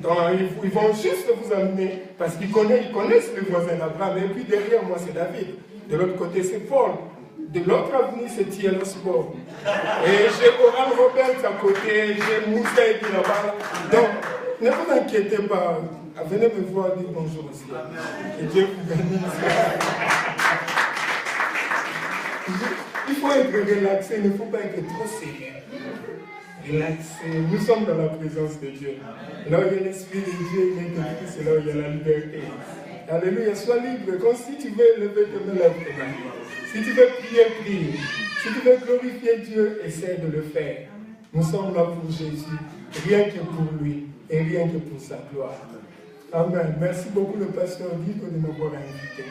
Donc, ils vont juste vous amener, parce qu'ils connaissent le voisin d'Abraham. Et puis derrière moi, c'est David. De l'autre côté, c'est Paul. De l'autre avenue, c'est Thierry Sport. Et j'ai Oran Robert à côté, j'ai Moussa et puis là-bas. Donc, ne vous inquiétez pas. Venez me voir, dire bonjour aussi. Que Dieu vous bénisse. Il faut être relaxé, il ne faut pas être trop sérieux. Relaxé. Nous sommes dans la présence de Dieu. Là où il y a l'Esprit de Dieu, il est de Christ, c'est là où il y a la liberté. Alléluia, sois libre. Comme si tu veux lever tes mains, lève tes mains. Si tu veux prier, prie. Si tu veux glorifier Dieu, essaie de le faire. Nous sommes là pour Jésus, rien que pour lui et rien que pour sa gloire. Amen. Merci beaucoup le pasteur Guido de m'avoir invité.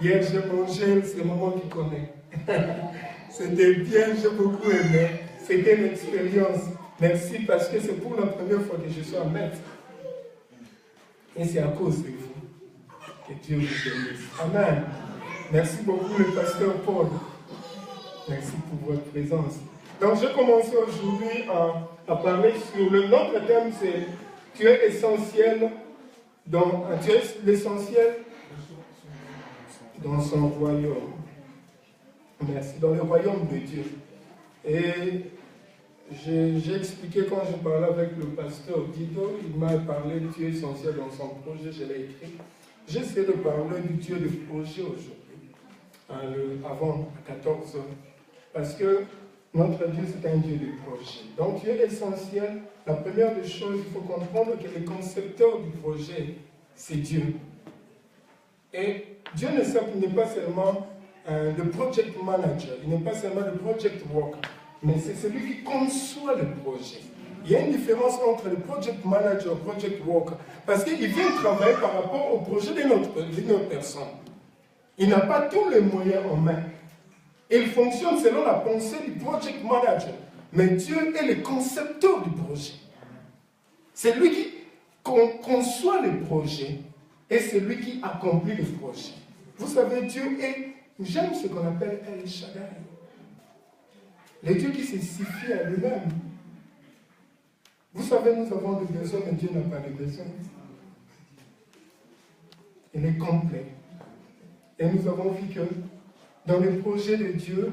Hier, j'ai mangé, c'est le moment qu'il connaît. C'était bien, j'ai beaucoup aimé. C'était une expérience. Merci parce que c'est pour la première fois que je suis en maître. Et c'est à cause de vous que Dieu vous bénisse. Amen. Merci beaucoup le pasteur Paul. Merci pour votre présence. Donc je commence aujourd'hui à parler sur notre thème, c'est tu es essentiel. Donc tu es l'essentiel dans son royaume. Merci, dans le royaume de Dieu. Et j'ai expliqué quand je parlais avec le pasteur Guido, il m'a parlé de Dieu essentiel dans son projet, je l'ai écrit. J'essaie de parler du Dieu de projet aujourd'hui, avant à 14 heures. Parce que notre Dieu, c'est un Dieu de projet. Donc Dieu essentiel, la première des choses, il faut comprendre que le concepteur du projet, c'est Dieu. Et Dieu n'est pas seulement le project manager, il n'est pas seulement le project worker, mais c'est celui qui conçoit le projet. Il y a une différence entre le project manager et le project worker, parce qu'il vient travailler par rapport au projet d'une autre personne. Il n'a pas tous les moyens en main. Il fonctionne selon la pensée du project manager. Mais Dieu est le concepteur du projet. C'est lui qui conçoit le projet et c'est lui qui accomplit le projet. Vous savez, Dieu est, j'aime ce qu'on appelle El Shaddai. Le Dieu qui se suffit à lui-même. Vous savez, nous avons des besoins, mais Dieu n'a pas de besoins. Il est complet. Et nous avons vu que dans le projet de Dieu,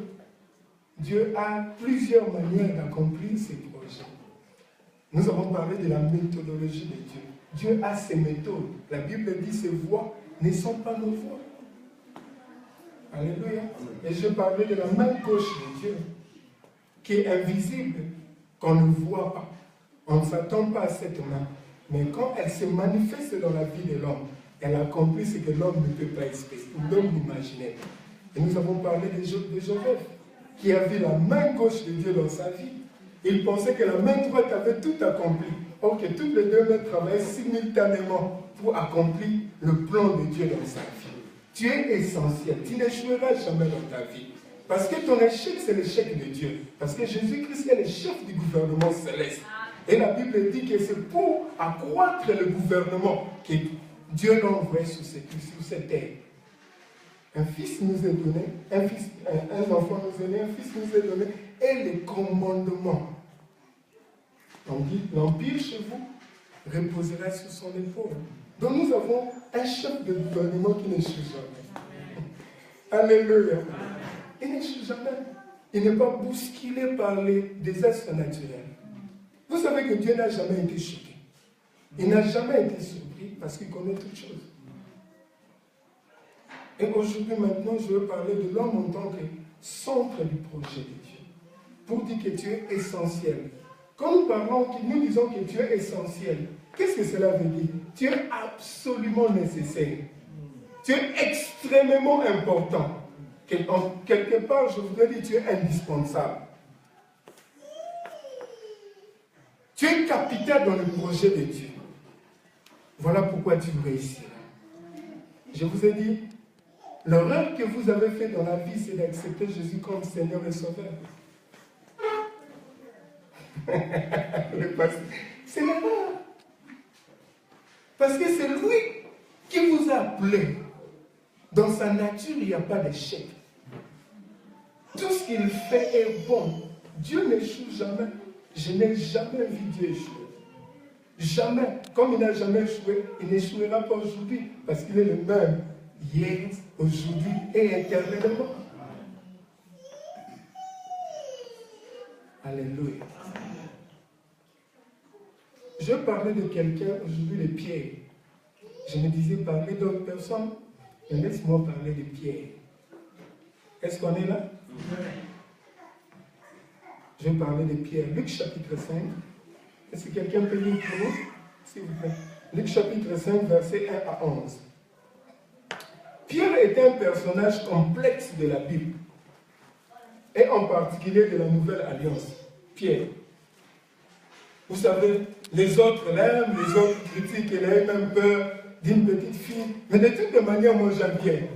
Dieu a plusieurs manières d'accomplir ses projets. Nous avons parlé de la méthodologie de Dieu. Dieu a ses méthodes. La Bible dit ses voies ne sont pas nos voies. Alléluia. Et je parlais de la main gauche de Dieu, qui est invisible, qu'on ne voit pas. On ne s'attend pas à cette main. Mais quand elle se manifeste dans la vie de l'homme, elle accomplit ce que l'homme ne peut pas exprimer, l'homme n'imaginer. Et nous avons parlé de Joseph, qui a vu la main gauche de Dieu dans sa vie. Il pensait que la main droite avait tout accompli. Or que toutes les deux mains travaillaient simultanément pour accomplir le plan de Dieu dans sa vie. Tu es essentiel. Tu n'échoueras jamais dans ta vie. Parce que ton échec, c'est l'échec de Dieu. Parce que Jésus-Christ est le chef du gouvernement céleste. Et la Bible dit que c'est pour accroître le gouvernement que Dieu l'a envoyé sur cette terre. Un fils nous est donné, un enfant nous est donné, un fils nous est donné, et les commandements. On dit, l'empire chez vous reposera sur son épaule. Donc nous avons un chef de gouvernement qui n'échoue jamais. Alléluia. Il n'échoue jamais. Il n'est pas bousculé par les désastres naturels. Vous savez que Dieu n'a jamais été choqué. Il n'a jamais été surpris parce qu'il connaît toutes choses. Et aujourd'hui, maintenant, je veux parler de l'homme en tant que centre du projet de Dieu. Pour dire que Dieu est essentiel. Quand nous disons que Dieu est essentiel, qu'est-ce que cela veut dire? Dieu est absolument nécessaire. Dieu est extrêmement important. Quelque part, je voudrais dire Dieu est indispensable. Dieu est capital dans le projet de Dieu. Voilà pourquoi Dieu réussira. Je vous ai dit, l'erreur que vous avez faite dans la vie, c'est d'accepter Jésus comme Seigneur et Sauveur. C'est l'erreur. Parce que c'est lui qui vous a appelé. Dans sa nature, il n'y a pas d'échec. Tout ce qu'il fait est bon. Dieu n'échoue jamais. Je n'ai jamais vu Dieu échouer. Jamais. Comme il n'a jamais échoué, il n'échouera pas aujourd'hui. Parce qu'il est le même hier, aujourd'hui et éternellement. Alléluia. Je parlais de quelqu'un aujourd'hui, de Pierre. Je me disais parler d'autres personnes, mais laisse-moi parler de Pierre. Est-ce qu'on est là? Je vais parler de Pierre. Luc chapitre 5. Est-ce que quelqu'un peut lire pour nous? S'il vous plaît. Luc chapitre 5, versets 1 à 11. Pierre était un personnage complexe de la Bible, et en particulier de la Nouvelle Alliance. Pierre. Vous savez, les autres l'aiment, les autres critiquent, il a eu même peur d'une petite fille. Mais de toutes les manières, moi j'aime Pierre.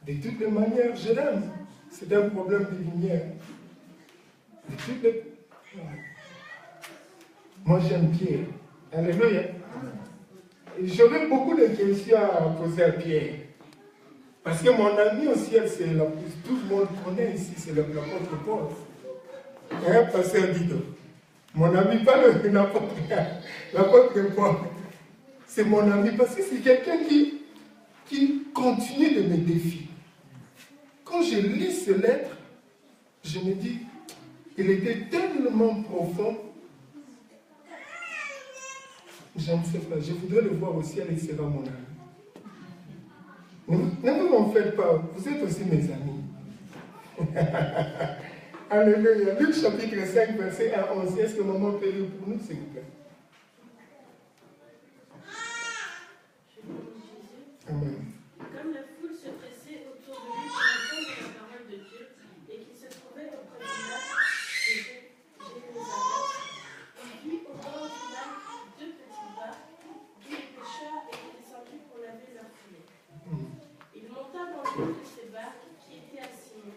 De toutes les manières, je l'aime. C'est un problème de lumière. De toutes les... Moi j'aime Pierre. Alléluia. J'aurais beaucoup de questions à poser à Pierre. Parce que mon ami au ciel, c'est tout le monde connaît ici, c'est l'apôtre Paul. Hein, pasteur Dido. Mon ami, pas l'apôtre Paul. C'est mon ami parce que c'est quelqu'un qui continue de me défier. Quand je lis ces lettres, je me dis, il était tellement profond. Je ne sais pas, je voudrais le voir au ciel et il sera mon ami. Ne vous en faites pas, vous êtes aussi mes amis. Alléluia. Luc chapitre 5, verset 1 à 11. Est-ce que maman peut lire pour nous, s'il vous plaît? Amen. Comme la foule se pressait autour de lui pour entendre la parole de Dieu et qu'il se trouvait auprès du lac de Génésaret, il vit au bord du lac deux petites barques d'où les pêcheurs étaient descendus pour laver leurs filets. Il monta dans l'une de ces barques qui était assise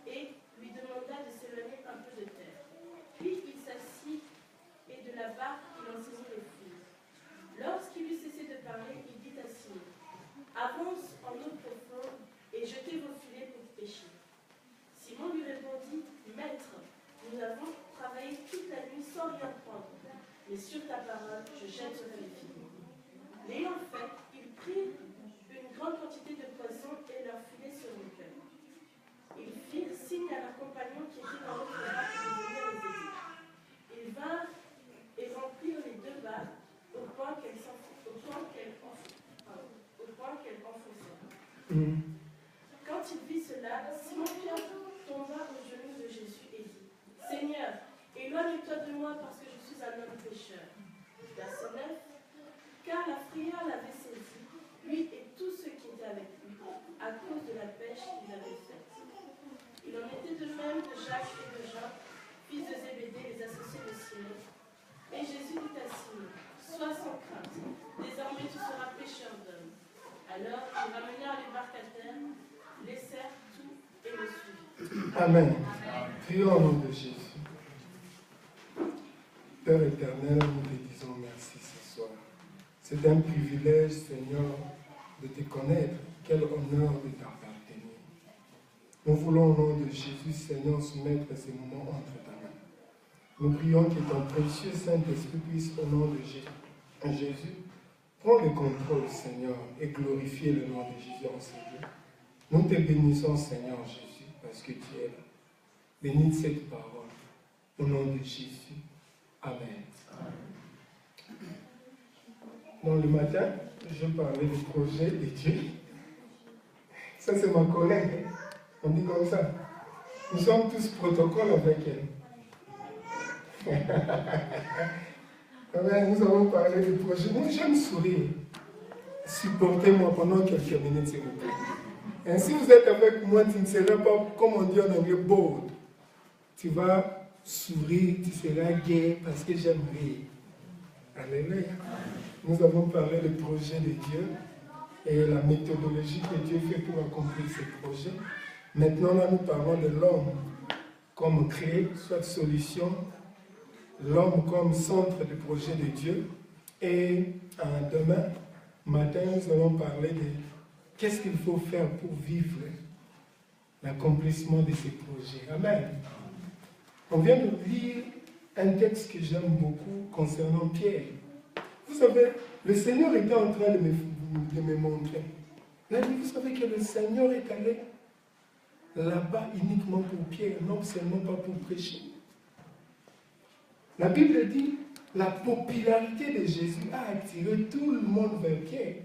et lui demanda de s'éloigner un peu de terre. Puis il s'assit et de la barque il en saisit les fils. Lorsqu'il eut cessé de parler, il dit à Simon: avance en eau profonde et jetez vos filets pour pêcher. Simon lui répondit: Maître, nous avons travaillé toute la nuit sans rien prendre, mais sur ta parole, je jetterai les filets. L'ayant fait, ils prirent une grande quantité de poissons et leurs filets sur le cœur. Ils firent signe à leurs compagnons qui étaient dans l'autre barque de venir les aider. Ils vinrent et remplirent les deux barques au point qu'elles enfoncèrent. Quand il vit cela, Simon-Pierre tomba aux genoux de Jésus et dit: Seigneur, éloigne-toi de moi parce que je suis un homme pécheur. Verset 9. Car la frayeur l'avait saisi, lui et tous ceux qui étaient avec lui, à cause de la pêche qu'ils avaient faite. Il en était de même de Jacques et de Jean, fils de Zébédée, les associés de Simon. Et Jésus dit à Simon: Sois sans crainte, désormais tu seras pêcheur d'hommes. Alors ils ramenèrent les barques à terre, laissèrent tout et le suivirent. Amen. Prions au nom de Jésus. Père éternel, nous te disons merci ce soir. C'est un privilège, Seigneur, de te connaître. Quel honneur de t'appartenir. Nous voulons au nom de Jésus, Seigneur, soumettre ces moments entre ta main. Nous prions que ton précieux Saint-Esprit puisse, au nom de Jésus, prendre le contrôle, Seigneur, et glorifier le nom de Jésus en ce lieu. Nous te bénissons, Seigneur Jésus, parce que tu es là. Bénis cette parole. Au nom de Jésus. Amen. Dans le matin, je parlais du projet de Dieu. Ça, c'est ma collègue. On dit comme ça. Nous sommes tous protocole avec elle. Amen. Nous allons parler du projet. Moi, j'aime sourire. Supportez-moi pendant quelques minutes, s'il vous plaît. Et si vous êtes avec moi, tu ne seras pas, comme on dit en anglais, bold. Tu vas sourire, tu seras gai parce que j'aime rire. Alléluia. Nous avons parlé du projet de Dieu et la méthodologie que Dieu fait pour accomplir ce projet. Maintenant, là, nous parlons de l'homme comme créé, soit solution, l'homme comme centre du projet de Dieu. Et demain matin, nous allons parler de qu'est-ce qu'il faut faire pour vivre l'accomplissement de ces projets. Amen. On vient de lire un texte que j'aime beaucoup concernant Pierre. Vous savez, le Seigneur était en train de me montrer. Il a dit, vous savez que le Seigneur est allé là-bas uniquement pour Pierre, non seulement pas pour prêcher. La Bible dit, la popularité de Jésus a attiré tout le monde vers Pierre.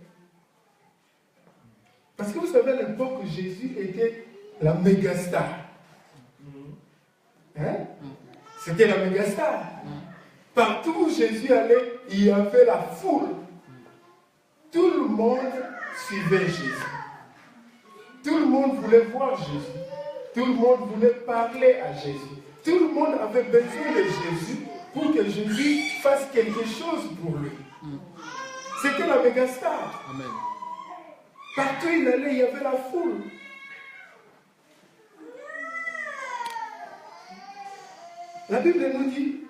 Parce que vous savez, à l'époque, Jésus était la méga star. Hein? C'était la méga star. Partout où Jésus allait, il y avait la foule. Tout le monde suivait Jésus. Tout le monde voulait voir Jésus. Tout le monde voulait parler à Jésus. Tout le monde avait besoin de Jésus pour que Jésus fasse quelque chose pour lui. C'était la méga star. Amen. Partout où il allait, il y avait la foule. La Bible nous dit,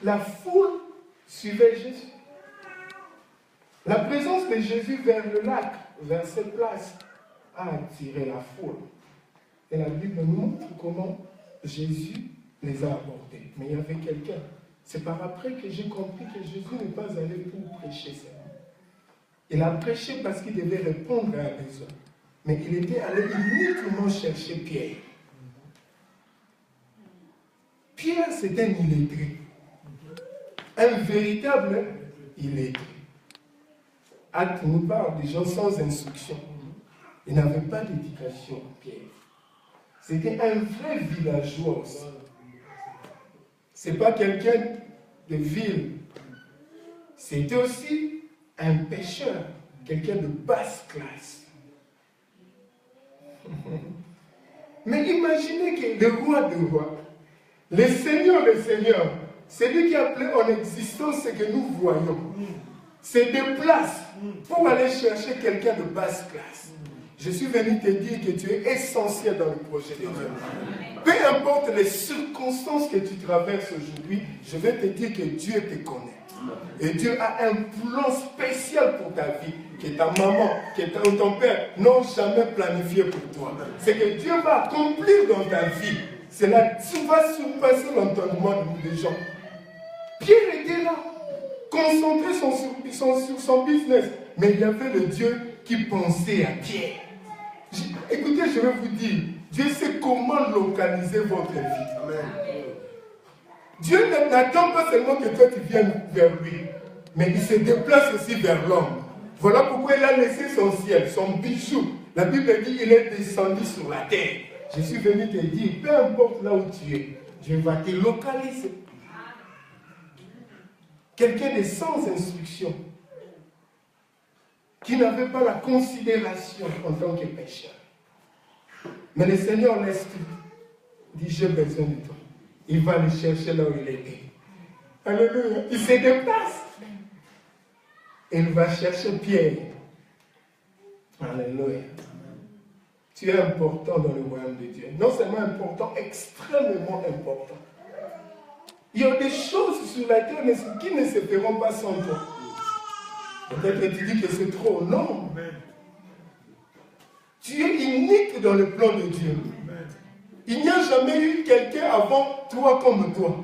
la foule suivait Jésus. La présence de Jésus vers le lac, vers cette place, a attiré la foule. Et la Bible nous montre comment Jésus les a abordés. Mais il y avait quelqu'un. C'est par après que j'ai compris que Jésus n'est pas allé pour prêcher seulement. Il a prêché parce qu'il devait répondre à un besoin. Mais il était allé uniquement chercher Pierre. Pierre, c'est un illettré. Un véritable illettré. Acte nous parle des gens sans instruction. Il n'avait pas d'éducation, Pierre. C'était un vrai villageois aussi. Ce n'est pas quelqu'un de ville. C'était aussi un pêcheur, quelqu'un de basse classe. Mais imaginez que le roi des rois, le Seigneur des seigneurs, c'est lui qui a appelé en existence ce que nous voyons. C'est des places pour aller chercher quelqu'un de basse classe. Je suis venu te dire que tu es essentiel dans le projet de Dieu. Peu importe les circonstances que tu traverses aujourd'hui, je vais te dire que Dieu te connaît. Et Dieu a un plan spécial pour ta vie, que ta maman, que ton père n'ont jamais planifié pour toi. C'est que Dieu va accomplir dans ta vie. C'est là que tu vas surpasser l'entendement des gens. Pierre était là, concentré sur son business. Mais il y avait le Dieu qui pensait à Pierre. Écoutez, je vais vous dire, Dieu sait comment localiser votre vie. Amen. Dieu n'attend pas seulement que toi tu viennes vers lui, mais il se déplace aussi vers l'homme. Voilà pourquoi il a laissé son ciel, son bijou. La Bible dit qu'il est descendu sur la terre. Je suis venu te dire, peu importe là où tu es, Dieu va te localiser. Quelqu'un de sans instruction, qui n'avait pas la considération en tant que pécheur. Mais le Seigneur laisse tout. Il dit, j'ai besoin de toi. Il va le chercher là où il était. Alléluia. Il se déplace. Il va chercher Pierre. Alléluia. Tu es important dans le royaume de Dieu. Non seulement important, extrêmement important. Il y a des choses sur la terre qui ne se feront pas sans toi. Peut-être que tu dis que c'est trop. Non. Tu es unique dans le plan de Dieu. Il n'y a jamais eu quelqu'un avant toi comme toi.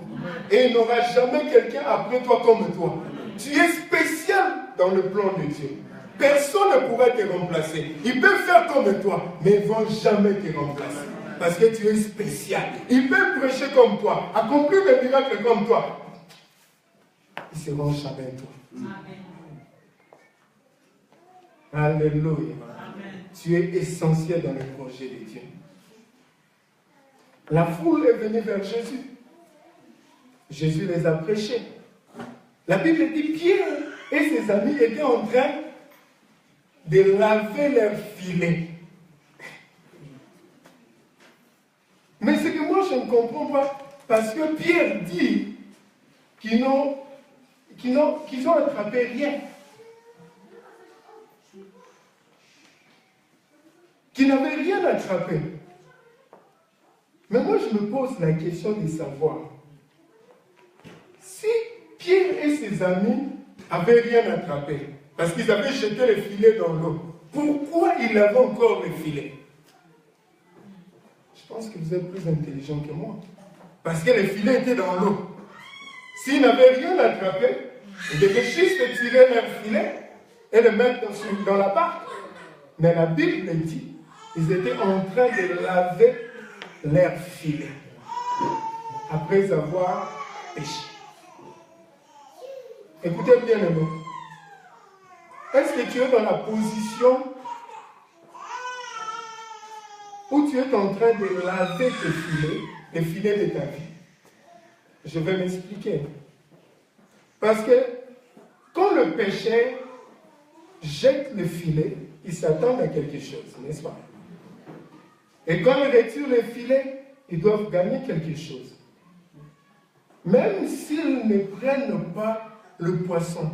Et il n'y aura jamais quelqu'un après toi comme toi. Tu es spécial dans le plan de Dieu. Personne ne pourra te remplacer. Ils peuvent faire comme toi, mais ils ne vont jamais te remplacer. Parce que tu es spécial. Ils peuvent prêcher comme toi, accomplir des miracles comme toi. Ils seront jamais toi. Alléluia. Tu es essentiel dans le projet de Dieu. La foule est venue vers Jésus. Jésus les a prêchés. La Bible dit Pierre et ses amis étaient en train de laver leurs filets. Mais ce que moi je ne comprends pas, parce que Pierre dit qu'ils n'ont attrapé rien. Qu'ils n'avaient rien attrapé. Mais moi je me pose la question de savoir, si Pierre et ses amis n'avaient rien attrapé, parce qu'ils avaient jeté les filets dans l'eau, pourquoi ils avaient encore les filets? Je pense que vous êtes plus intelligent que moi. Parce que le filet était dans l'eau. S'ils n'avaient rien attrapé, ils devaient juste tirer leur filet et le mettre dans la barque. Mais la Bible dit, ils étaient en train de laver leur filet après avoir péché. Écoutez bien le mot. Est-ce que tu es dans la position où tu es en train de laver tes filets, les filets de ta vie? Je vais m'expliquer. Parce que quand le pécheur jette le filet, il s'attend à quelque chose, n'est-ce pas? Et quand ils retirent le filet, ils doivent gagner quelque chose. Même s'ils ne prennent pas le poisson,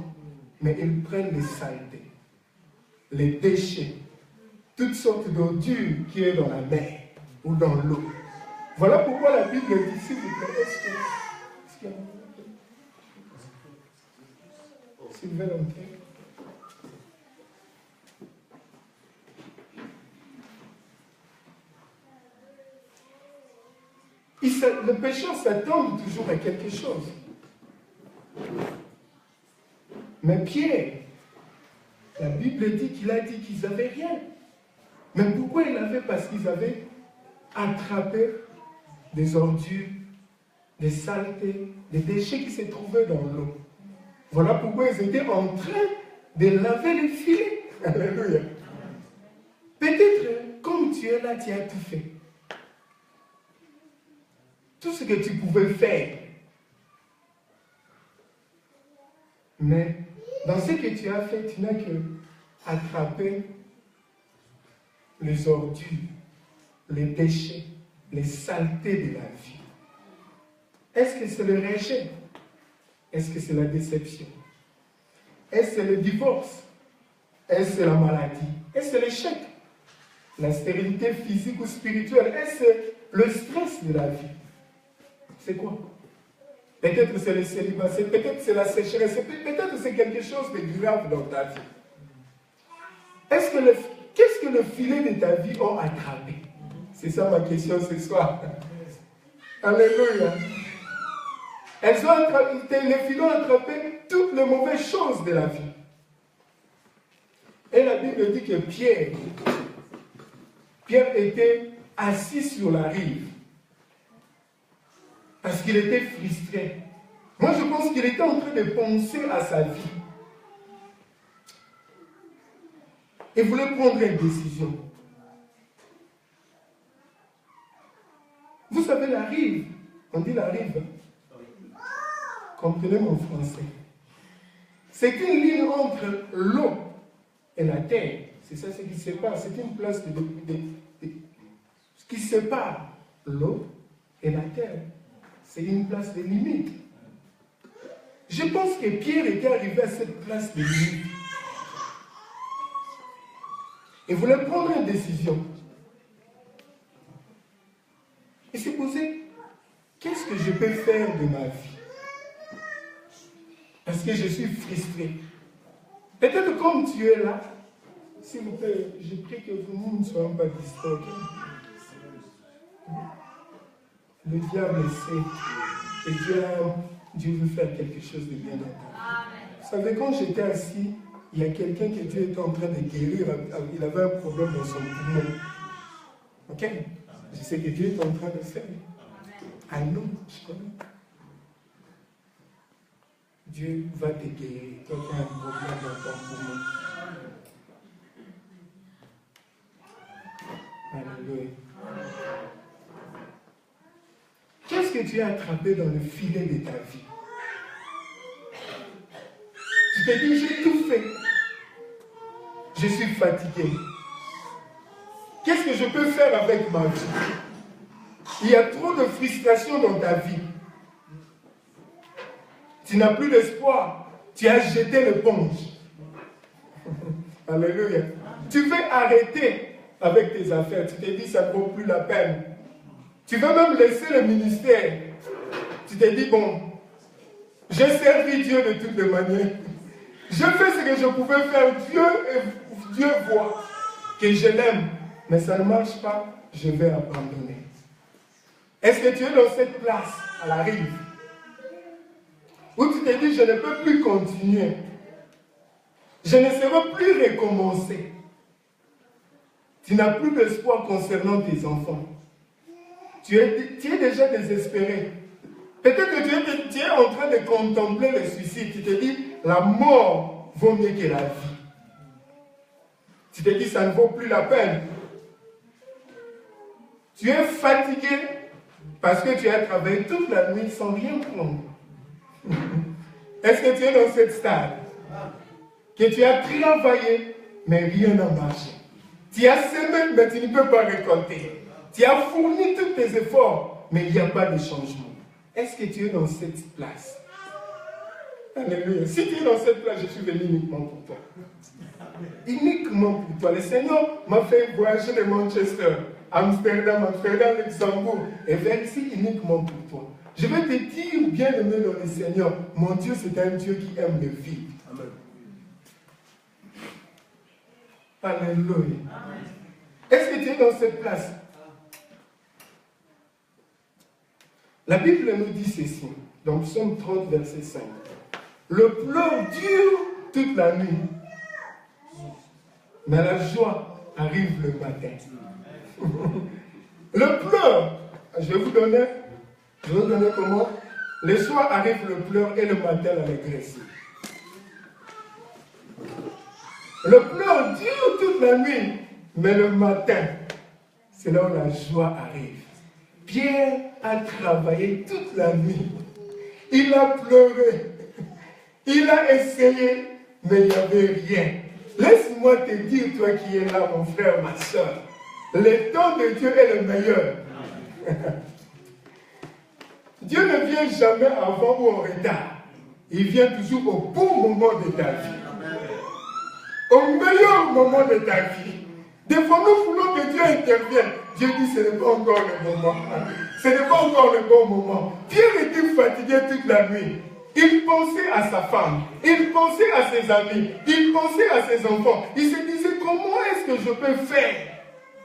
mais ils prennent les saletés, les déchets, toutes sortes d'ordures qui est dans la mer ou dans l'eau. Voilà pourquoi la Bible dit, s'il vous plaît, est-ce qu'il y a Sylvain Lantier? Le pécheur s'attend toujours à quelque chose. Mais Pierre, la Bible dit qu'il a dit qu'ils n'avaient rien. Mais pourquoi ils l'avaient? Parce qu'ils avaient attrapé des ordures, des saletés, des déchets qui se trouvaient dans l'eau. Voilà pourquoi ils étaient en train de laver les filets. Alléluia. Peut-être, comme tu es là, tu as tout fait. Tout ce que tu pouvais faire. Mais dans ce que tu as fait, tu n'as que attrapé les ordures, les déchets, les saletés de la vie. Est-ce que c'est le rejet? Est-ce que c'est la déception? Est-ce que c'est le divorce? Est-ce que c'est la maladie? Est-ce que c'est l'échec? La stérilité physique ou spirituelle? Est-ce que c'est le stress de la vie? C'est quoi? Peut-être c'est le célibat, peut-être c'est la sécheresse, peut-être c'est quelque chose de grave dans ta vie. Qu'est-ce que le filet de ta vie a attrapé? C'est ça ma question ce soir. Alléluia. Les filets ont attrapé toutes les mauvaises choses de la vie. Et la Bible dit que Pierre était assis sur la rive. Parce qu'il était frustré. Moi, je pense qu'il était en train de penser à sa vie. Il voulait prendre une décision. Vous savez, la rive, on dit la rive. Comprenez mon français. C'est une ligne entre l'eau et la terre. C'est ça ce qui sépare. C'est une place qui sépare l'eau et la terre. C'est une place de limite. Je pense que Pierre était arrivé à cette place de limite. Il voulait prendre une décision. Il s'est posé, qu'est-ce que je peux faire de ma vie? Parce que je suis frustré. Peut-être comme tu es là, s'il vous plaît, je prie que vous ne soyez pas distraits. Le diable sait que Dieu veut faire quelque chose de bien dans ta vie. Vous savez, quand j'étais assis, il y a quelqu'un que Dieu était en train de guérir. Il avait un problème dans son poumon. Ok? Je sais que Dieu est en train de faire. Ah non, je connais. Dieu va te guérir. Toi, tu as un problème dans ton poumon. Alléluia. Qu'est-ce que tu as attrapé dans le filet de ta vie? Tu te dis, j'ai tout fait. Je suis fatigué. Qu'est-ce que je peux faire avec ma vie? Il y a trop de frustration dans ta vie. Tu n'as plus d'espoir. Tu as jeté l'éponge. Alléluia. Tu veux arrêter avec tes affaires. Tu te dis, ça ne vaut plus la peine. Tu veux même laisser le ministère. Tu te dis, bon, j'ai servi Dieu de toutes les manières. Je fais ce que je pouvais faire. Dieu voit que je l'aime. Mais ça ne marche pas, je vais abandonner. Est-ce que tu es dans cette place à la rive où tu te dis, je ne peux plus continuer. Je ne serai plus recommencer. Tu n'as plus d'espoir concernant tes enfants. Tu es déjà désespéré. Peut-être que tu es en train de contempler le suicide. Tu te dis, la mort vaut mieux que la vie. Tu te dis, ça ne vaut plus la peine. Tu es fatigué parce que tu as travaillé toute la nuit sans rien prendre. Est-ce que tu es dans cette stade? Que tu as travaillé, mais rien n'a marché. Tu as semé, mais tu ne peux pas récolter. Tu as fourni tous tes efforts, mais il n'y a pas de changement. Est-ce que tu es dans cette place? Alléluia. Si tu es dans cette place, je suis venu uniquement pour toi. Uniquement pour toi. Le Seigneur m'a fait voyager de Manchester, Amsterdam, Luxembourg, et vers ici uniquement pour toi. Je vais te dire, bien aimé dans le Seigneur, mon Dieu, c'est un Dieu qui aime le vivre. Amen. Alléluia. Est-ce que tu es dans cette place? La Bible nous dit ceci, dans Psaume 30, verset 5. Le pleur dure toute la nuit, mais la joie arrive le matin. Le pleur, je vais vous donner comment? Le soir arrive le pleur et le matin l'allégresse. Le pleur dure toute la nuit, mais le matin, c'est là où la joie arrive. Pierre a travaillé toute la nuit. Il a pleuré. Il a essayé, mais il n'y avait rien. Laisse-moi te dire, toi qui es là, mon frère, ma soeur, le temps de Dieu est le meilleur. Dieu ne vient jamais avant ou en retard. Il vient toujours au bon moment de ta vie. Au meilleur moment de ta vie. Des fois, nous voulons que Dieu intervienne. Dieu dit, ce n'est pas encore le moment. Ce n'est pas encore le bon moment. Pierre était fatigué toute la nuit. Il pensait à sa femme. Il pensait à ses amis. Il pensait à ses enfants. Il se disait, comment est-ce que je peux faire?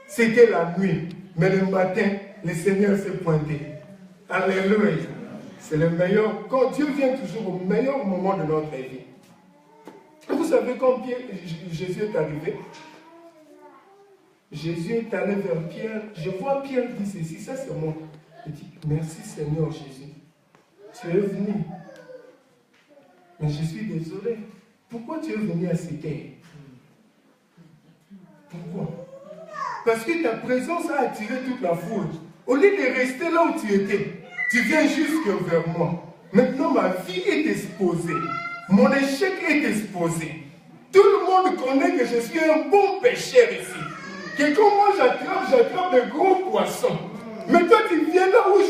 C'était la nuit. Mais le matin, le Seigneur s'est pointé. Alléluia. C'est le meilleur. Quand Dieu vient toujours au meilleur moment de notre vie. Vous savez, quand Jésus est arrivé, Jésus est allé vers Pierre. Je vois Pierre dire ceci, ça c'est moi. Il dit, merci Seigneur Jésus. Tu es venu. Mais je suis désolé. Pourquoi tu es venu à cette terre? Pourquoi? Parce que ta présence a attiré toute la foule. Au lieu de rester là où tu étais, tu viens jusque vers moi. Maintenant, ma vie est exposée. Mon échec est exposé. Tout le monde connaît que je suis un bon pêcheur ici. Que quand moi j'attrape de gros poissons. Mais toi, tu viens là où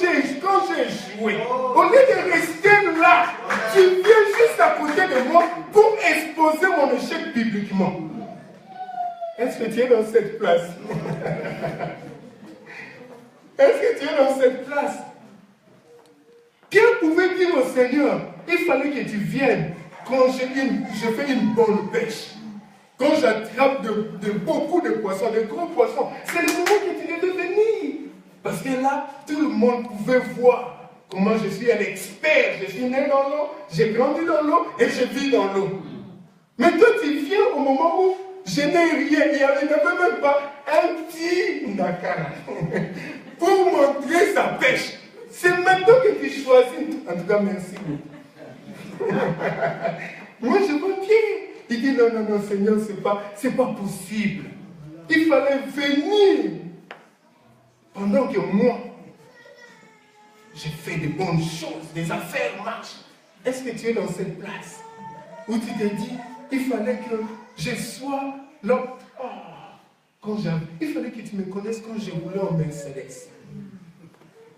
quand j'ai échoué. Au lieu de rester là, tu viens juste à côté de moi pour exposer mon échec publiquement. Est-ce que tu es dans cette place? Est-ce que tu es dans cette place? Pierre pouvait dire au Seigneur, il fallait que tu viennes quand je fais une bonne pêche. Quand j'attrape beaucoup de poissons, de gros poissons, c'est le moment que tu devais venir. Parce que là, tout le monde pouvait voir comment je suis un expert. Je suis né dans l'eau, j'ai grandi dans l'eau et je vis dans l'eau. Mais toi, tu viens au moment où je n'ai rien. Il n'y avait même pas un petit nakara pour montrer sa pêche. C'est maintenant que tu choisis. En tout cas, merci beaucoup. Moi, je vois Pierre. Il dit non, non, non, Seigneur, c'est pas possible. Il fallait venir. Pendant que moi, j'ai fait de bonnes choses, des affaires marchent. Est-ce que tu es dans cette place où tu te dis, il fallait que je sois là. Oh, il fallait que tu me connaisses quand je roulais en Mercedes.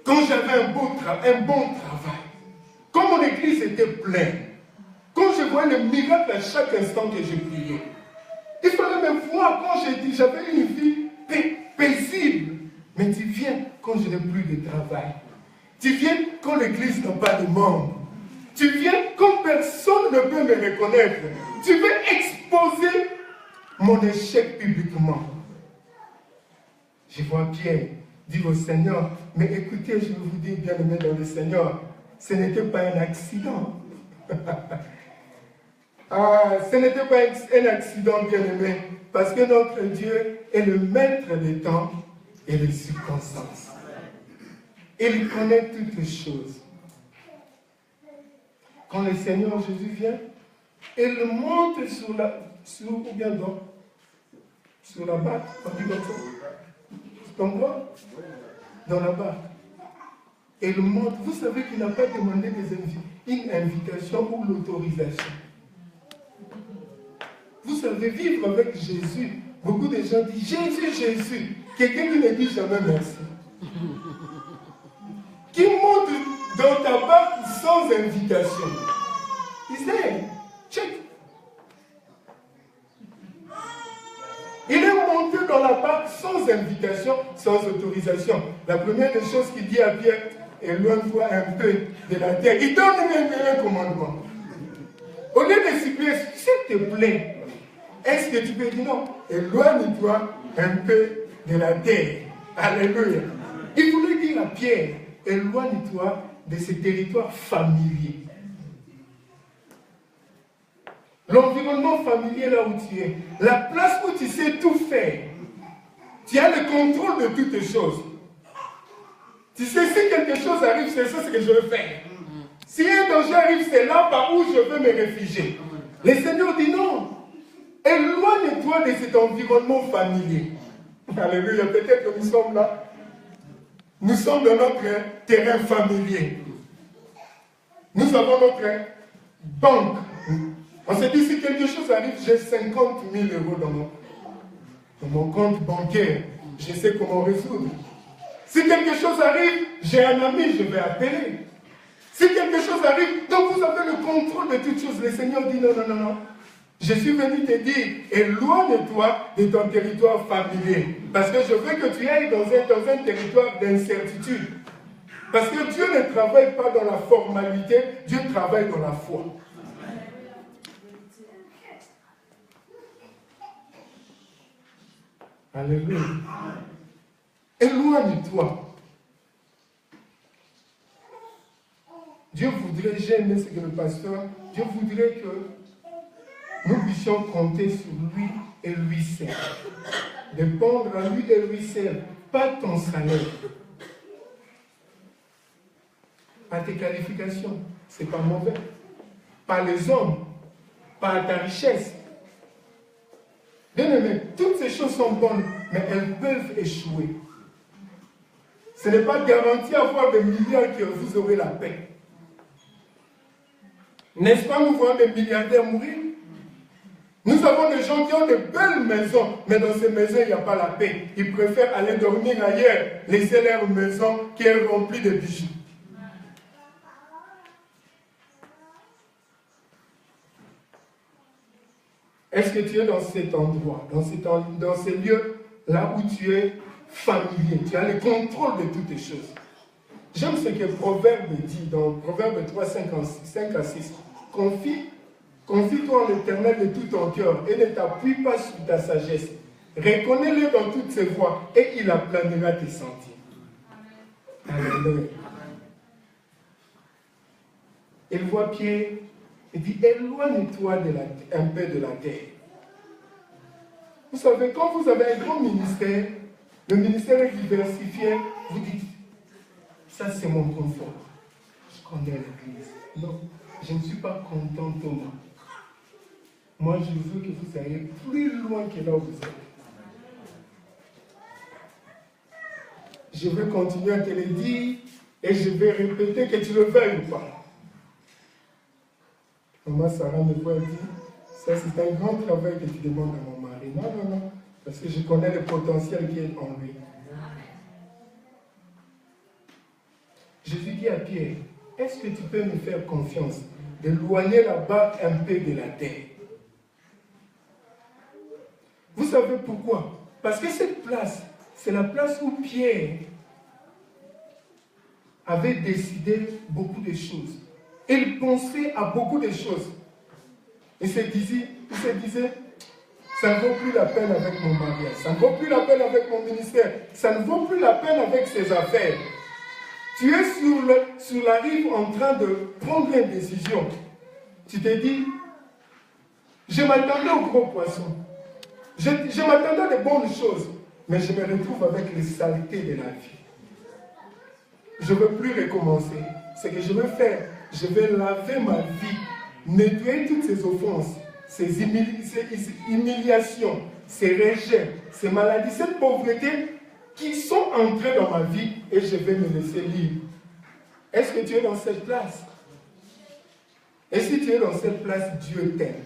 Quand j'avais un bon travail. Quand mon église était pleine. Quand je voyais le miracle à chaque instant que je priais. Il fallait me voir quand j'avais une vie paisible. Mais tu viens quand je n'ai plus de travail. Tu viens quand l'église n'a pas de membres. Tu viens quand personne ne peut me reconnaître. Tu veux exposer mon échec publiquement. Je vois Pierre dire au Seigneur, mais écoutez, je vous dis, bien-aimé dans le Seigneur, ce n'était pas un accident. Ce n'était pas un accident, bien-aimé, parce que notre Dieu est le maître des temps et des circonstances. Il connaît toutes les choses. Quand le Seigneur Jésus vient, il monte sur la barque, on dit comme ça. C'est en quoi? Dans la barque. Et il monte. Vous savez qu'il n'a pas demandé une invitation ou l'autorisation. Vous savez, vivre avec Jésus, beaucoup de gens disent Jésus, Jésus. Quelqu'un qui ne dit jamais merci. Qui monte dans ta barque sans invitation. Il dit, check. Il est monté dans la barque sans invitation, sans autorisation. La première des choses qu'il dit à Pierre, éloigne-toi un peu de la terre. Il donne un commandement. Au lieu de supplier, s'il te plaît, est-ce que tu peux dire non? Éloigne-toi un peu de la terre. Alléluia. Il voulait dire à Pierre, éloigne-toi de ces territoires familiers. L'environnement familier là où tu es, la place où tu sais tout faire. Tu as le contrôle de toutes les choses. Tu sais, si quelque chose arrive, c'est ça ce que je veux faire. Si un danger arrive, c'est là par où je veux me réfugier. Le Seigneur dit non. Éloigne-toi de cet environnement familier. Alléluia, peut-être que nous sommes là. Nous sommes dans notre terrain familier. Nous avons notre banque. On se dit, si quelque chose arrive, j'ai 50 000 euros dans mon compte bancaire. Je sais comment résoudre. Si quelque chose arrive, j'ai un ami, je vais appeler. Si quelque chose arrive, donc vous avez le contrôle de toutes choses. Le Seigneur dit non, non, non, non. Je suis venu te dire, éloigne-toi de ton territoire familier. Parce que je veux que tu ailles dans un territoire d'incertitude. Parce que Dieu ne travaille pas dans la formalité, Dieu travaille dans la foi. Alléluia. Éloigne-toi. Dieu voudrait, j'ai aimé ce que le pasteur, Dieu voudrait que nous puissions compter sur lui et lui seul. Dépendre à lui et lui seul. Pas ton salaire. Pas tes qualifications. C'est pas mauvais. Pas les hommes. Pas ta richesse. Bien aimé, toutes ces choses sont bonnes, mais elles peuvent échouer. Ce n'est pas garanti d'avoir des milliards que vous aurez la paix. N'est-ce pas, nous voyons des milliardaires mourir? Nous avons des gens qui ont de belles maisons, mais dans ces maisons, il n'y a pas la paix. Ils préfèrent aller dormir ailleurs, laisser leur maison qui est remplie de bijoux. Est-ce que tu es dans cet endroit, dans ces lieux là où tu es familier, tu as le contrôle de toutes les choses? J'aime ce que Proverbe dit dans Proverbe 3, 5 à 6. Confie-toi en l'Éternel de tout ton cœur et ne t'appuie pas sur ta sagesse. Reconnais-le dans toutes ses voies et il aplanira tes sentiers. Alléluia. Il voit Pierre. Il dit, éloigne-toi un peu de la terre. Vous savez, quand vous avez un grand ministère, le ministère est diversifié, vous dites, ça c'est mon confort. Je connais l'église. Non, je ne suis pas content, Thomas. Moi, je veux que vous ayez plus loin que là où vous êtes. Je vais continuer à te le dire et je vais répéter que tu le veuilles ou pas. Maman Sarah me voit dire, ça c'est un grand travail que tu demandes à mon mari. Non, non, non, parce que je connais le potentiel qui est en lui. Jésus dit à Pierre, est-ce que tu peux me faire confiance d'éloigner la barque un peu de la terre? Vous savez pourquoi? Parce que cette place, c'est la place où Pierre avait décidé beaucoup de choses. Il pensait à beaucoup de choses. Il se disait, Ça ne vaut plus la peine avec mon mariage. Ça ne vaut plus la peine avec mon ministère. Ça ne vaut plus la peine avec ses affaires. Tu es sur la rive en train de prendre une décision. Tu te dis, je m'attendais aux gros poissons. Je m'attendais à de bonnes choses. Mais je me retrouve avec les saletés de la vie. Je ne veux plus recommencer. Ce que je veux faire, je vais laver ma vie, nettoyer toutes ces offenses, ces humiliations, ces rejets, ces maladies, cette pauvreté qui sont entrées dans ma vie et je vais me laisser libre. Est-ce que tu es dans cette place? Et si tu es dans cette place, Dieu t'aime.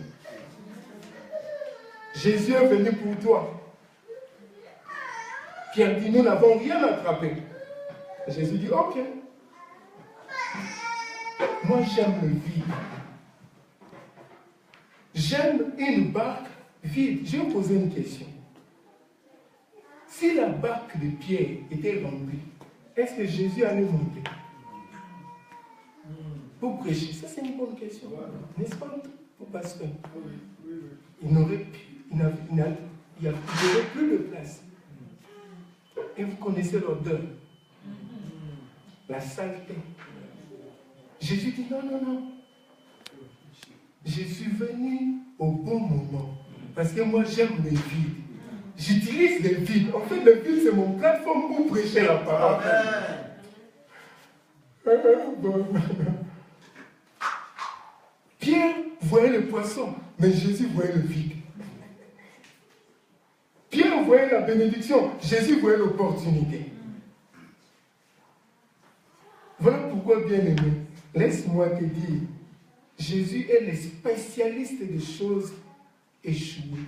Jésus est venu pour toi. Pierre dit, nous n'avons rien attrapé. Jésus dit, ok. Moi, j'aime le vide. J'aime une barque vide. Je vais vous poser une question. Si la barque de Pierre était remplie, est-ce que Jésus allait monter? Pour prêcher, ça c'est une bonne question. N'est-ce pas, mon pasteur? Il n'aurait plus de place. Et vous connaissez l'odeur. La saleté. Jésus dit non, non, non. Je suis venu au bon moment. Parce que moi j'aime le vide. J'utilise le vide. En fait, le vide c'est mon plateforme pour prêcher la parole. Pierre voyait le poisson, mais Jésus voyait le vide. Pierre voyait la bénédiction, Jésus voyait l'opportunité. Voilà pourquoi, bien-aimé, laisse-moi te dire, Jésus est le spécialiste des choses échouées.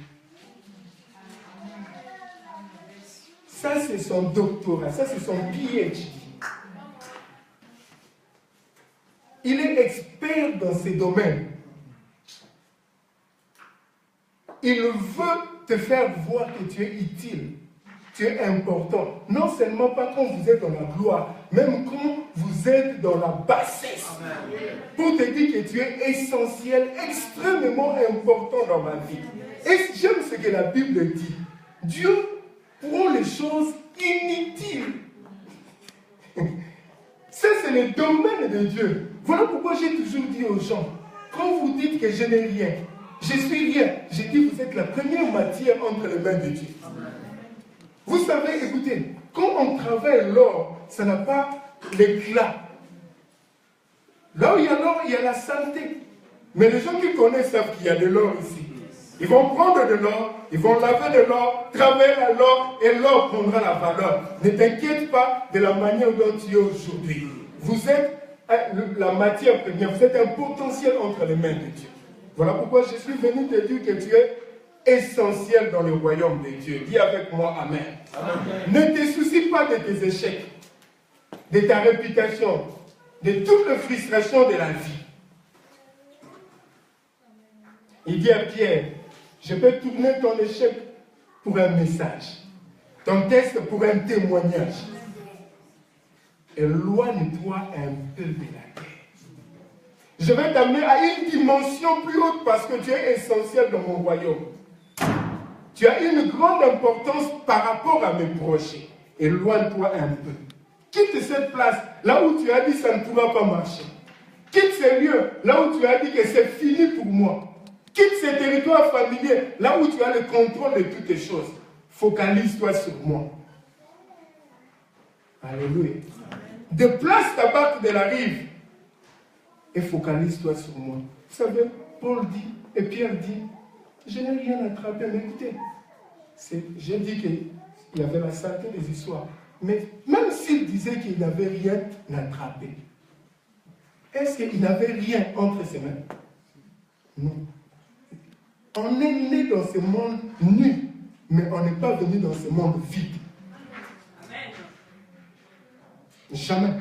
Ça, c'est son doctorat, ça, c'est son PhD. Il est expert dans ces domaines. Il veut te faire voir que tu es utile, tu es important. Non seulement pas quand vous êtes dans la gloire, même quand vous êtes dans la bassesse. Pour te dire que tu es essentiel, extrêmement important dans ma vie. Et j'aime ce que la Bible dit. Dieu prend les choses inutiles. Ça, c'est le domaine de Dieu. Voilà pourquoi j'ai toujours dit aux gens, quand vous dites que je n'ai rien, je suis rien, j'ai dit vous êtes la première matière entre les mains de Dieu. Vous savez, écoutez, quand on travaille l'or, ça n'a pas l'éclat. Là où il y a l'or, il y a la saleté. Mais les gens qui connaissent savent qu'il y a de l'or ici. Ils vont prendre de l'or, ils vont laver de l'or, travailler à l'or, et l'or prendra la valeur. Ne t'inquiète pas de la manière dont tu es aujourd'hui. Vous êtes la matière première, vous êtes un potentiel entre les mains de Dieu. Voilà pourquoi je suis venu te dire que tu es essentiel dans le royaume de Dieu. Dis avec moi Amen. Amen. Ne te soucie pas de tes échecs, de ta réputation, de toutes les frustrations de la vie. Il dit à Pierre, je peux tourner ton échec pour un message, ton test pour un témoignage. Éloigne-toi un peu de la terre. Je vais t'amener à une dimension plus haute parce que tu es essentiel dans mon royaume. Tu as une grande importance par rapport à mes projets. Éloigne-toi un peu. Quitte cette place, là où tu as dit ça ne pourra pas marcher. Quitte ces lieux, là où tu as dit que c'est fini pour moi. Quitte ces territoires familiers, là où tu as le contrôle de toutes les choses. Focalise-toi sur moi. Alléluia. Déplace ta barque de la rive et focalise-toi sur moi. Vous savez, Paul dit, et Pierre dit, je n'ai rien attrapé. Mais écoutez, j'ai dit qu'il y avait la saleté des histoires. Mais même s'il disait qu'il n'avait rien attrapé, est-ce qu'il n'avait rien entre ses mains? Non. On est né dans ce monde nu, mais on n'est pas venu dans ce monde vide. Jamais.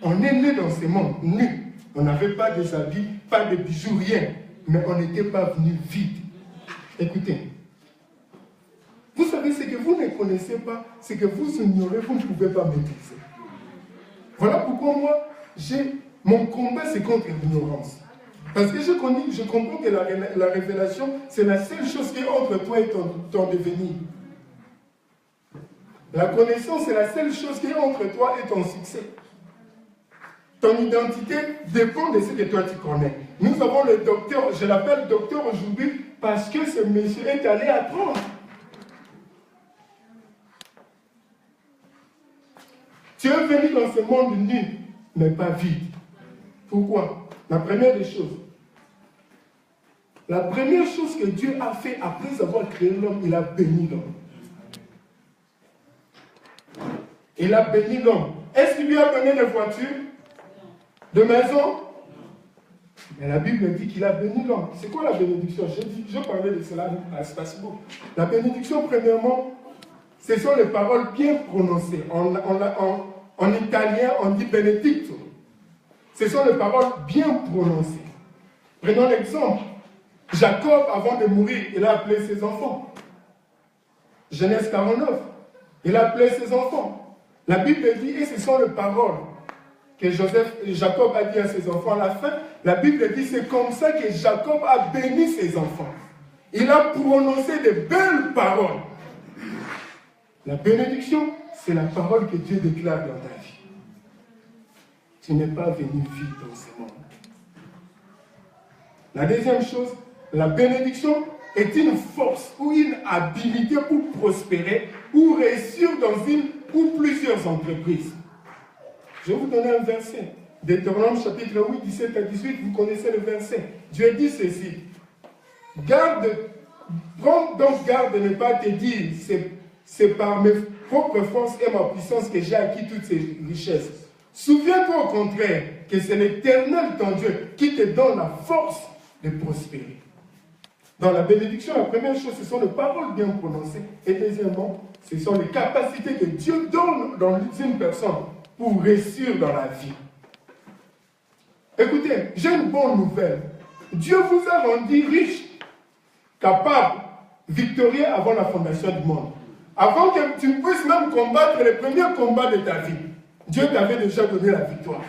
On est né dans ce monde nu. On n'avait pas de habits, pas de bijoux, rien. Mais on n'était pas venu vide. Écoutez. Vous savez ce que vous ne connaissez pas, ce que vous ignorez, vous ne pouvez pas maîtriser. Voilà pourquoi moi, mon combat c'est contre l'ignorance. Parce que je comprends que la révélation, c'est la seule chose qui est entre toi et ton devenir. La connaissance, c'est la seule chose qui est entre toi et ton succès. Ton identité dépend de ce que toi tu connais. Nous avons le docteur, je l'appelle docteur aujourd'hui, parce que ce monsieur est allé apprendre. Tu es venu dans ce monde nu, mais pas vide. Pourquoi? La première des choses. La première chose que Dieu a fait après avoir créé l'homme, il a béni l'homme. Il a béni l'homme. Est-ce qu'il lui a donné de voitures? De maison? Mais la Bible dit qu'il a béni l'homme. C'est quoi la bénédiction? Je parlais de cela à Facebook. La bénédiction, premièrement, ce sont les paroles bien prononcées. En italien, on dit benedicto. Ce sont les paroles bien prononcées. Prenons l'exemple. Jacob, avant de mourir, il a appelé ses enfants. Genèse 49. Il a appelé ses enfants. La Bible dit, et ce sont les paroles que Jacob a dit à ses enfants à la fin. La Bible dit, c'est comme ça que Jacob a béni ses enfants. Il a prononcé de belles paroles. La bénédiction, c'est la parole que Dieu déclare dans ta vie. Tu n'es pas venu vivre dans ce monde. La deuxième chose, la bénédiction est une force ou une habilité pour prospérer ou réussir dans une ou plusieurs entreprises. Je vais vous donner un verset. Deutéronome chapitre 8, 17 à 18, vous connaissez le verset. Dieu dit ceci. Prends donc garde de ne pas te dire, c'est par mes propres forces et ma puissance que j'ai acquis toutes ces richesses. Souviens-toi au contraire que c'est l'Éternel ton Dieu qui te donne la force de prospérer. Dans la bénédiction, la première chose, ce sont les paroles bien prononcées. Et deuxièmement, ce sont les capacités que Dieu donne dans une personne pour réussir dans la vie. Écoutez, j'ai une bonne nouvelle. Dieu vous a rendu riche, capable, victorieux avant la fondation du monde. Avant que tu puisses même combattre les premiers combats de ta vie, Dieu t'avait déjà donné la victoire.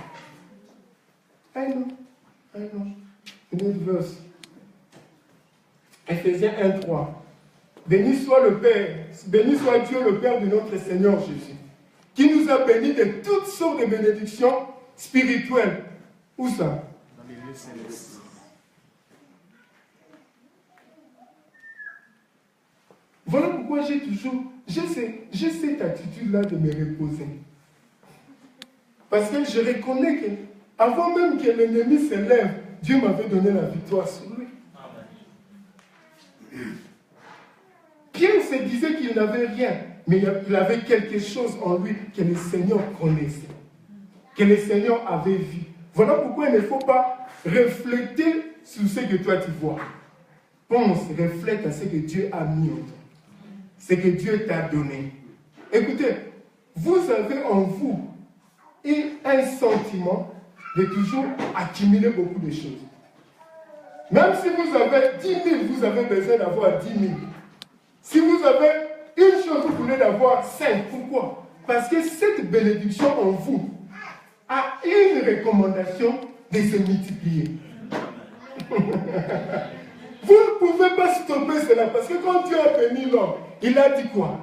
I know. Une autre verse. Ephésiens 1:3. Béni soit le Père, béni soit Dieu le Père de notre Seigneur Jésus, qui nous a bénis de toutes sortes de bénédictions spirituelles. Où ça? Dans les lieux célestes. Voilà pourquoi j'ai cette attitude-là de me reposer. Parce que je reconnais que, avant même que l'ennemi se lève, Dieu m'avait donné la victoire sur lui. Pierre se disait qu'il n'avait rien, mais il avait quelque chose en lui que le Seigneur connaissait, que le Seigneur avait vu. Voilà pourquoi il ne faut pas refléter sur ce que toi tu vois. Pense, reflète à ce que Dieu a mis en toi, ce que Dieu t'a donné. Écoutez, vous avez en vous un sentiment de toujours accumuler beaucoup de choses. Même si vous avez 10 000, vous avez besoin d'avoir 10 000. Si vous avez une chose, vous voulez d'avoir 5. Pourquoi? Parce que cette bénédiction en vous a une recommandation de se multiplier. Vous ne pouvez pas stopper cela, parce que quand Dieu a béni l'homme, il a dit quoi?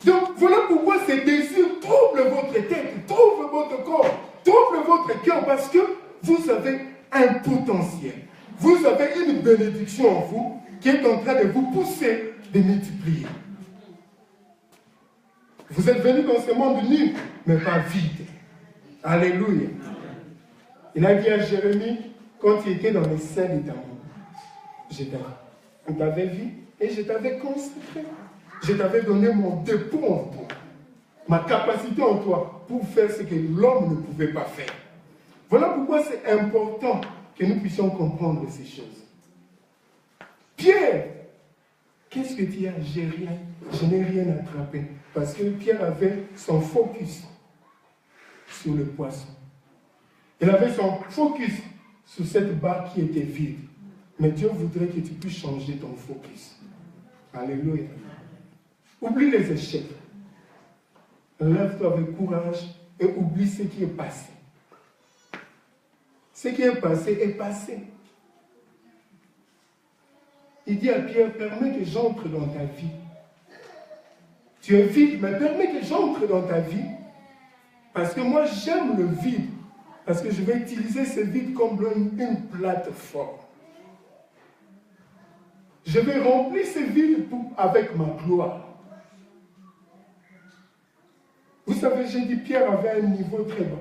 Donc voilà pourquoi ces désirs troublent votre tête, troublent votre corps, troublent votre cœur, parce que vous avez un potentiel. Vous avez une bénédiction en vous qui est en train de vous pousser de multiplier. Vous êtes venus dans ce monde nu, mais pas vide. Alléluia. Il a dit à Jérémie, quand il était dans les seins de ta mère, je t'avais vu et je t'avais consacré. Je t'avais donné mon dépôt en toi, ma capacité en toi pour faire ce que l'homme ne pouvait pas faire. Voilà pourquoi c'est important que nous puissions comprendre ces choses. Pierre, qu'est-ce que tu as? J'ai rien. Je n'ai rien attrapé. Parce que Pierre avait son focus sur le poisson. Il avait son focus sur cette barre qui était vide. Mais Dieu voudrait que tu puisses changer ton focus. Alléluia. Oublie les échecs. Lève-toi avec courage et oublie ce qui est passé. Ce qui est passé est passé. Il dit à Pierre, permets que j'entre dans ta vie. Tu es vide, mais permets que j'entre dans ta vie. Parce que moi, j'aime le vide. Parce que je vais utiliser ce vide comme une plateforme. Je vais remplir ce vide avec ma gloire. Vous savez, j'ai dit, Pierre avait un niveau très bas.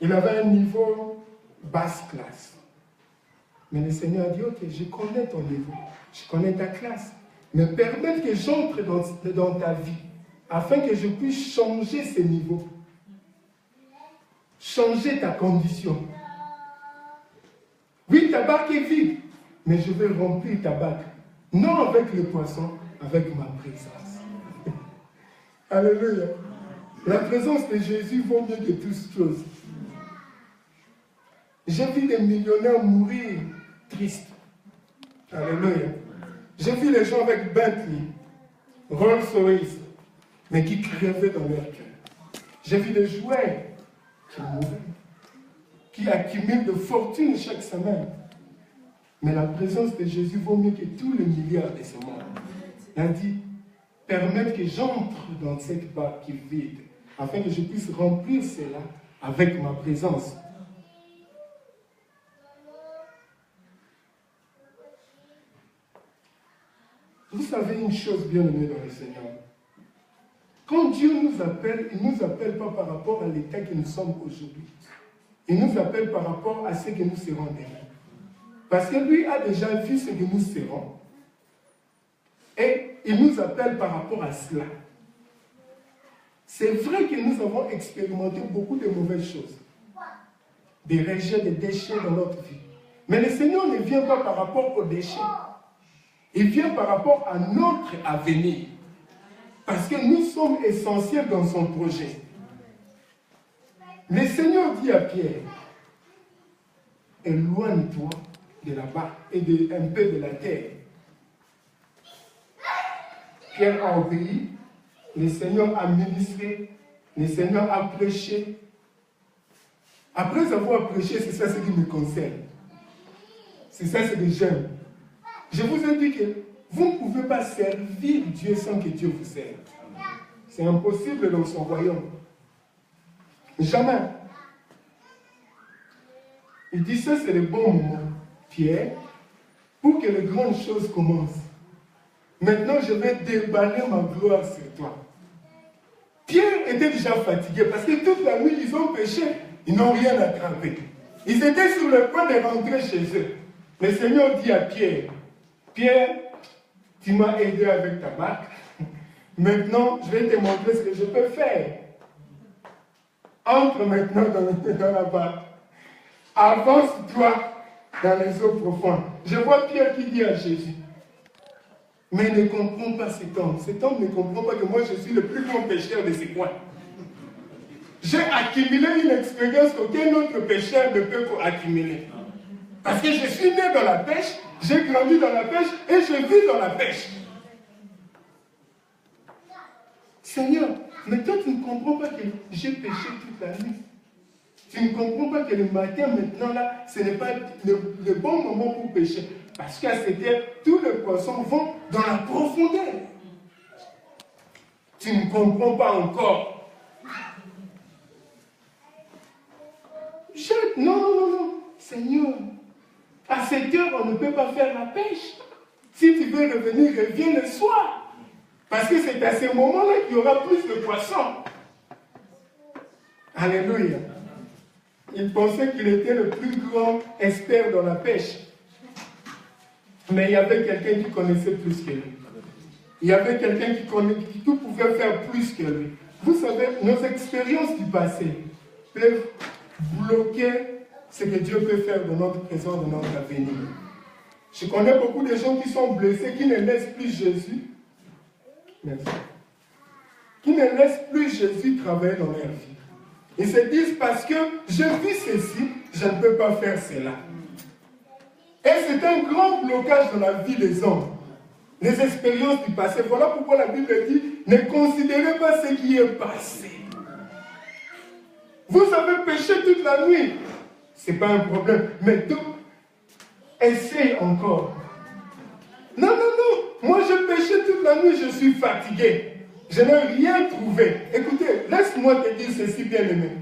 Il avait un niveau basse classe. Mais le Seigneur a dit, ok, je connais ton niveau, je connais ta classe. Mais permets que j'entre dans ta vie, afin que je puisse changer ce niveau. Changer ta condition. Oui, ta barque est vide, mais je vais remplir ta barque. Non avec le poisson, avec ma présence. Alléluia. La présence de Jésus vaut mieux que toutes choses. J'ai vu des millionnaires mourir tristes. Alléluia. J'ai vu les gens avec Bentley, Rolls-Royce, mais qui crevaient dans leur cœur. J'ai vu des jouets qui mourent, qui accumulent de fortune chaque semaine. Mais la présence de Jésus vaut mieux que tous les milliards de ce monde. Il a dit, permettre que j'entre dans cette barque qui est vide, afin que je puisse remplir cela avec ma présence. Vous savez une chose bien aimée dans le Seigneur. Quand Dieu nous appelle, il ne nous appelle pas par rapport à l'état que nous sommes aujourd'hui. Il nous appelle par rapport à ce que nous serons demain. Parce que lui a déjà vu ce que nous serons. Et il nous appelle par rapport à cela. C'est vrai que nous avons expérimenté beaucoup de mauvaises choses. Des rejets, des déchets dans notre vie. Mais le Seigneur ne vient pas par rapport aux déchets. Il vient par rapport à notre avenir. Parce que nous sommes essentiels dans son projet. Le Seigneur dit à Pierre, éloigne-toi de là-bas et un peu de la terre. Pierre a obéi, le Seigneur a ministré, le Seigneur a prêché. Après avoir prêché, c'est ça ce qui me concerne. C'est ça ce que j'aime. Je vous ai dit que vous ne pouvez pas servir Dieu sans que Dieu vous serve. C'est impossible dans son royaume. Jamais. Il dit ça, c'est le bon moment, Pierre, pour que les grandes choses commencent. Maintenant, je vais déballer ma gloire sur toi. Pierre était déjà fatigué parce que toute la nuit, ils ont péché. Ils n'ont rien attrapé. Ils étaient sur le point de rentrer chez eux. Le Seigneur dit à Pierre, Pierre, tu m'as aidé avec ta barque. Maintenant, je vais te montrer ce que je peux faire. Entre maintenant dans la barque. Avance-toi dans les eaux profondes. Je vois Pierre qui dit à Jésus, mais il ne comprend pas cet homme. Cet homme ne comprend pas que moi, je suis le plus grand pécheur de ces coins. J'ai accumulé une expérience qu'aucun autre pécheur ne peut accumuler. Parce que je suis né dans la pêche, j'ai grandi dans la pêche et je vis dans la pêche. Seigneur, mais toi tu ne comprends pas que j'ai péché toute la nuit. Tu ne comprends pas que le matin maintenant là, ce n'est pas le bon moment pour pécher. Parce qu'à cette heure, tous les poissons vont dans la profondeur. Tu ne comprends pas encore. Non, Seigneur. À cette heure, on ne peut pas faire la pêche. Si tu veux revenir, reviens le soir. Parce que c'est à ce moment-là qu'il y aura plus de poissons. Alléluia. Il pensait qu'il était le plus grand expert dans la pêche. Mais il y avait quelqu'un qui connaissait plus que lui. Il y avait quelqu'un qui pouvait faire plus que lui. Vous savez, nos expériences du passé peuvent bloquer ce que Dieu peut faire dans notre présent, dans notre avenir. Je connais beaucoup de gens qui sont blessés, qui ne laissent plus Jésus. Merci. Qui ne laissent plus Jésus travailler dans leur vie. Ils se disent, parce que je vis ceci, je ne peux pas faire cela. Et c'est un grand blocage dans la vie des hommes. Les expériences du passé. Voilà pourquoi la Bible dit, ne considérez pas ce qui est passé. Vous avez péché toute la nuit. Ce n'est pas un problème. Mais donc, essaye encore. Non, non, non. Moi, j'ai péché toute la nuit, je suis fatigué. Je n'ai rien trouvé. Écoutez, laisse-moi te dire ceci, bien-aimé.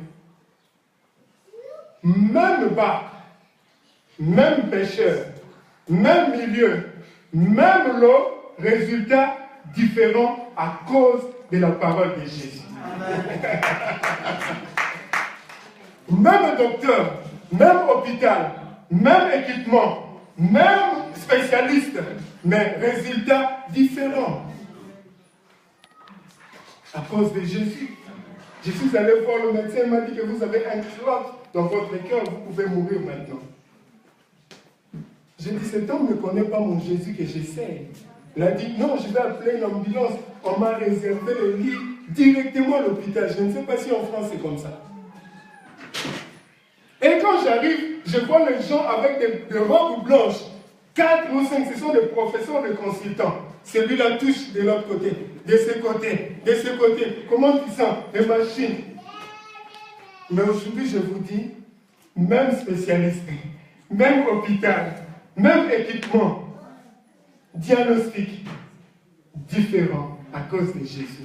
Même bas, même pécheur, même milieu, même lot, résultat différent à cause de la parole de Jésus. Même docteur, même hôpital, même équipement, même spécialiste, mais résultat différent à cause de Jésus. Je suis allé voir le médecin, il m'a dit que vous avez un clot dans votre cœur, vous pouvez mourir maintenant. J'ai dit, cet homme ne connaît pas mon Jésus que j'essaie. Il a dit, non, je vais appeler une ambulance. On m'a réservé le lit directement à l'hôpital. Je ne sais pas si en France c'est comme ça. Et quand j'arrive, je vois les gens avec des robes blanches. 4 ou 5, ce sont des professeurs, des consultants. Celui-là touche de l'autre côté, de ce côté, de ce côté. Comment tu sens? Les machines. Mais aujourd'hui, je vous dis, même spécialiste, même hôpital, même équipement, diagnostic, différent à cause de Jésus.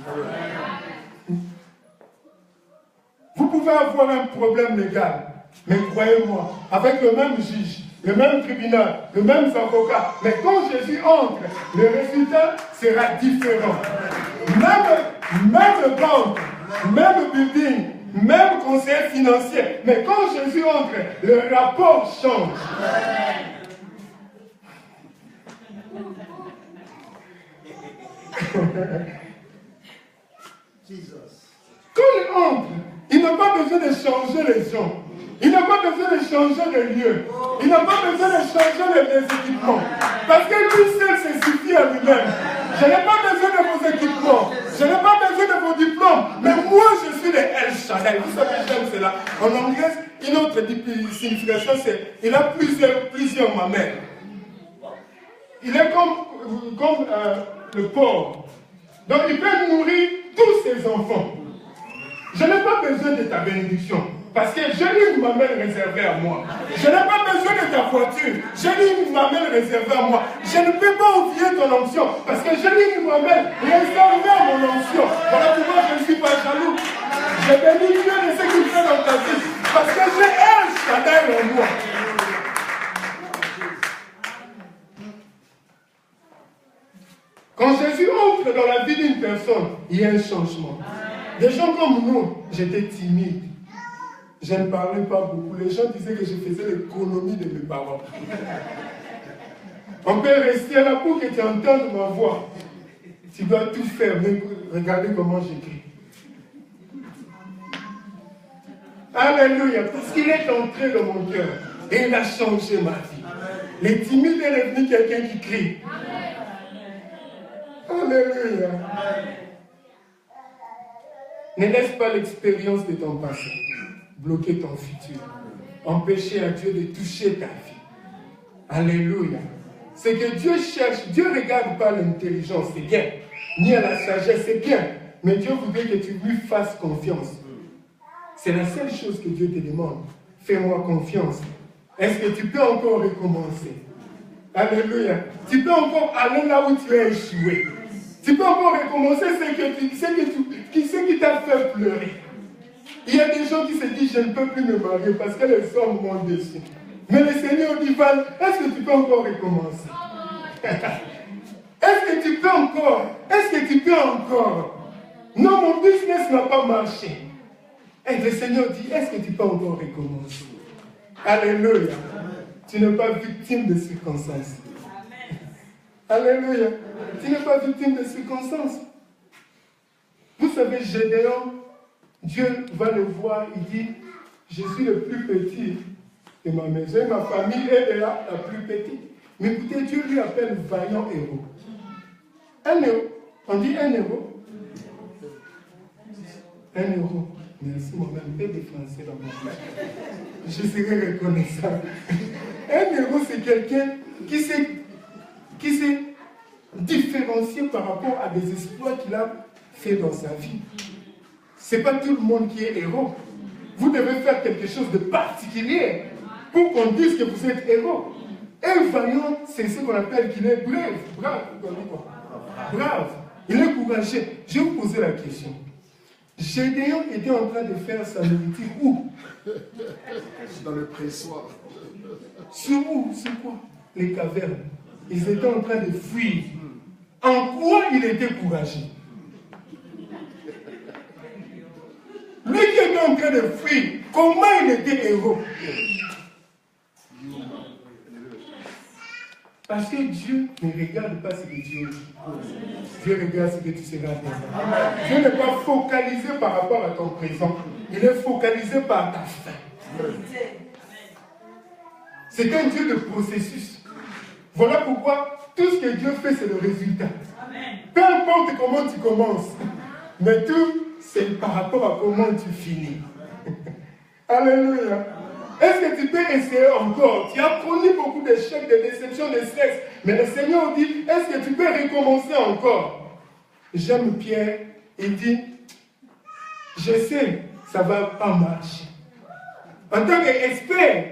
Vous pouvez avoir un problème légal, mais croyez-moi, avec le même juge, le même tribunal, le même avocat, mais quand Jésus entre, le résultat sera différent. Même banque, même building, même conseiller financier, mais quand Jésus entre, le rapport change. Quand il entre, il n'a pas besoin de changer les gens. Il n'a pas besoin de changer les lieux. Il n'a pas besoin de changer les équipements. Parce que lui seul se suffit à lui-même. Je n'ai pas besoin de vos équipements. Je n'ai pas besoin de vos diplômes. Mais moi, je suis le El Shaddai. Vous savez, j'aime cela. En anglais, une autre signification, c'est il a plusieurs mamelles. Il est comme le porc. Donc, il peut nourrir tous ses enfants. Je n'ai pas besoin de ta bénédiction. Parce que j'ai une mamelle réservée à moi. Je n'ai pas besoin de ta voiture. J'ai une mamelle réservée à moi. Je ne peux pas oublier ton onction. Parce que j'ai une mamelle réservée à mon onction. Voilà pourquoi je ne suis pas jaloux. Je bénis Dieu de ce qu'il fait dans ta vie. Parce que j'ai un Shaddai en moi. Quand Jésus entre dans la vie d'une personne, il y a un changement. Des gens comme nous, j'étais timide. Je ne parlais pas beaucoup. Les gens disaient que je faisais l'économie de mes paroles. On peut rester là pour que tu entendes ma voix. Tu dois tout faire. Mais regardez comment j'écris. Alléluia. Parce qu'il est entré dans mon cœur. Et il a changé ma vie. Les timides est devenu quelqu'un qui crie. Alléluia. Ne laisse pas l'expérience de ton passé bloquer ton futur. Empêcher à Dieu de toucher ta vie. Alléluia. Ce que Dieu cherche, Dieu ne regarde pas l'intelligence, c'est bien. Ni à la sagesse, c'est bien. Mais Dieu voudrait que tu lui fasses confiance. C'est la seule chose que Dieu te demande. Fais-moi confiance. Est-ce que tu peux encore recommencer? Alléluia. Tu peux encore aller là où tu as échoué. Tu peux encore recommencer ce qui t'a fait pleurer. Il y a des gens qui se disent, je ne peux plus me marier parce que les hommes m'ont déçu. Mais le Seigneur dit, est-ce que tu peux encore recommencer? Est-ce que tu peux encore? Est-ce que tu peux encore? Non, mon business n'a pas marché. Et le Seigneur dit, est-ce que tu peux encore recommencer? Alléluia. Tu n'es pas victime de circonstances. Alléluia. Tu n'es pas victime de circonstances. Vous savez, Gédéon, Dieu va le voir, il dit, je suis le plus petit de ma maison, ma famille est la plus petite. Mais écoutez, Dieu lui appelle vaillant héros. Un héros. On dit un héros. Un héros. Merci, mon-même, peu de français dans mon bouche. Je serai reconnaissant. Un héros, c'est quelqu'un qui s'est différencié par rapport à des exploits qu'il a fait dans sa vie. Ce n'est pas tout le monde qui est héros. vous devez faire quelque chose de particulier pour qu'on dise que vous êtes héros. Un valiant, c'est ce qu'on appelle qu'il est brave. Brave, on dit quoi? Brave. Il est courageux. Je vais vous poser la question. Gédéon était en train de faire sa nourriture où? Dans le pressoir. Sur où? Sur quoi? Les cavernes. Ils étaient en train de fuir. En quoi il était courageux? Lui qui était en train de fuir, comment il était héros? Parce que Dieu ne regarde pas ce que Dieu dit. Dieu regarde ce que tu seras demain. Dieu n'est pas focalisé par rapport à ton présent. Il est focalisé par ta fin. C'est un Dieu de processus. Voilà pourquoi tout ce que Dieu fait, c'est le résultat. Peu importe comment tu commences, mais tout, c'est par rapport à comment tu finis. Alléluia. Est-ce que tu peux essayer encore? Tu as connu beaucoup d'échecs, de déceptions, de stress. Mais le Seigneur dit, est-ce que tu peux recommencer encore? J'aime Pierre, il dit, je sais, ça ne va pas marcher. En tant qu'expert,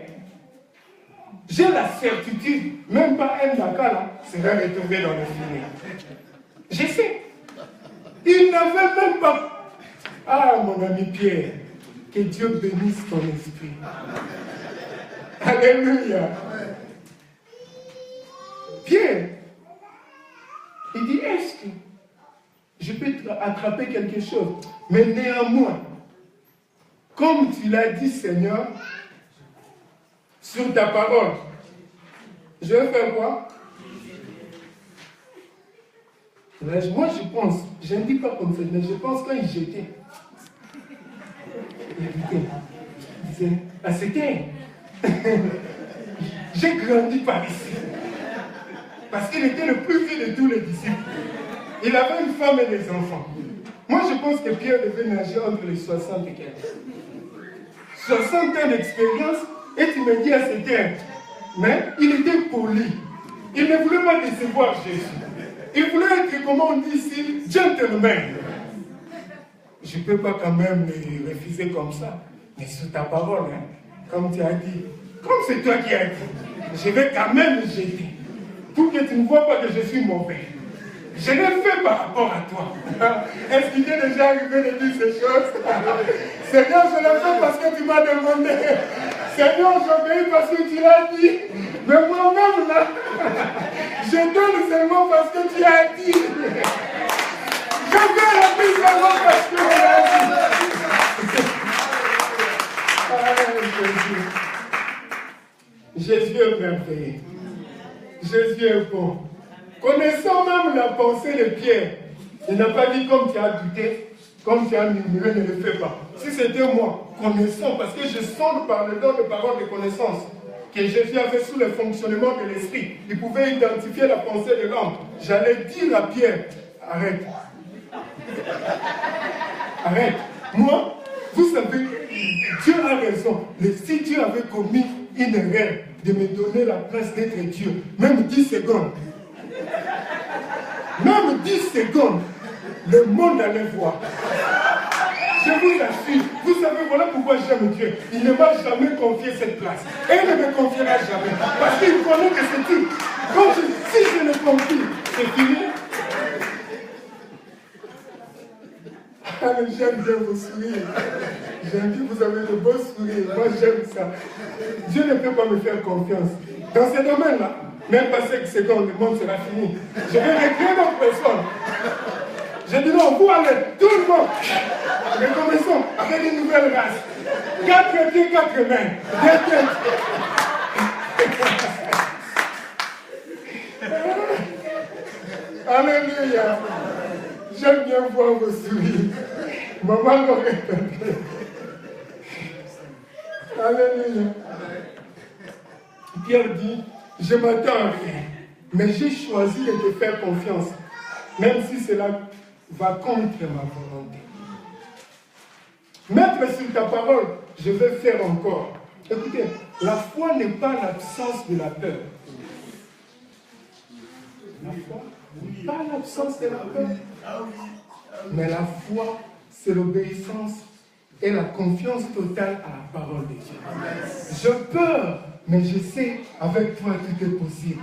j'ai la certitude, même pas un Dakar là, sera retrouvé dans le filet. Je sais. Il n'avait même pas. Ah, mon ami Pierre, que Dieu bénisse ton esprit. Alléluia. Pierre, il dit, est-ce que je peux attraper quelque chose? Mais néanmoins, comme tu l'as dit, Seigneur, sur ta parole, je vais faire quoi? Moi, je pense, je ne dis pas comme ça, mais je pense quand il jetait, il disait, ah, c'était, j'ai grandi par ici. Parce qu'il était le plus vieux de tous les disciples. Il avait une femme et des enfants. Moi, je pense que Pierre devait nager entre les 60 et 15. 60 ans d'expérience, et tu me dis à c'était. Mais il était poli. Il ne voulait pas décevoir Jésus. Il voulait être, comment on dit ici, gentleman. Je ne peux pas quand même le refuser comme ça. Mais sur ta parole, hein, comme tu as dit, comme c'est toi qui as dit, je vais quand même jeter. Pour que tu ne vois pas que je suis mauvais. Je l'ai fait par rapport à toi. Est-ce qu'il t'est déjà arrivé de dire ces choses? Seigneur, je l'ai fait parce que tu m'as demandé. Seigneur, j'obéis parce que tu l'as dit. Mais moi-même, là, je donne seulement parce que tu as dit. Je fais la vie seulement parce que tu as dit. Jésus est merveilleux. Jésus est bon. Connaissant même la pensée de Pierre, il n'a pas dit comme tu as douté, comme tu as murmuré, ne le fais pas. Si c'était moi, connaissant, parce que je sens par le don de parole de connaissance que Jésus avait sous le fonctionnement de l'esprit, il pouvait identifier la pensée de l'homme. J'allais dire à Pierre, arrête. Arrête. Moi, vous savez, Dieu a raison. Si Dieu avait commis une erreur de me donner la place d'être Dieu, même 10 secondes, même 10 secondes, le monde allait voir. Je vous assure, vous savez, voilà pourquoi j'aime Dieu. Il ne m'a jamais confié cette place. Et il ne me confiera jamais. Parce qu'il connaît que c'est tout. Donc, si je le confie, c'est fini. Ah, mais j'aime bien vos sourires. J'aime bien, vous avez de beaux sourires. Moi, j'aime ça. Dieu ne peut pas me faire confiance. Dans ce domaine-là, même pas 5 secondes, le monde sera fini. Je vais recréer d'autres personnes. Je dis non, vous allez, tout le monde. Recommençons avec une nouvelle race. 4 pieds, 4 mains. 2 têtes. Alléluia. J'aime bien voir vos sourires. Maman l'aurait tenté. Alléluia. Pierre dit, je m'attends à rien, mais j'ai choisi de te faire confiance, même si cela va contre ma volonté. Mettre sur ta parole, je vais faire encore. Écoutez, la foi n'est pas l'absence de la peur. La foi n'est pas l'absence de la peur. Mais la foi, c'est l'obéissance et la confiance totale à la parole de Dieu. Je peur, mais je sais, avec toi, tout est possible.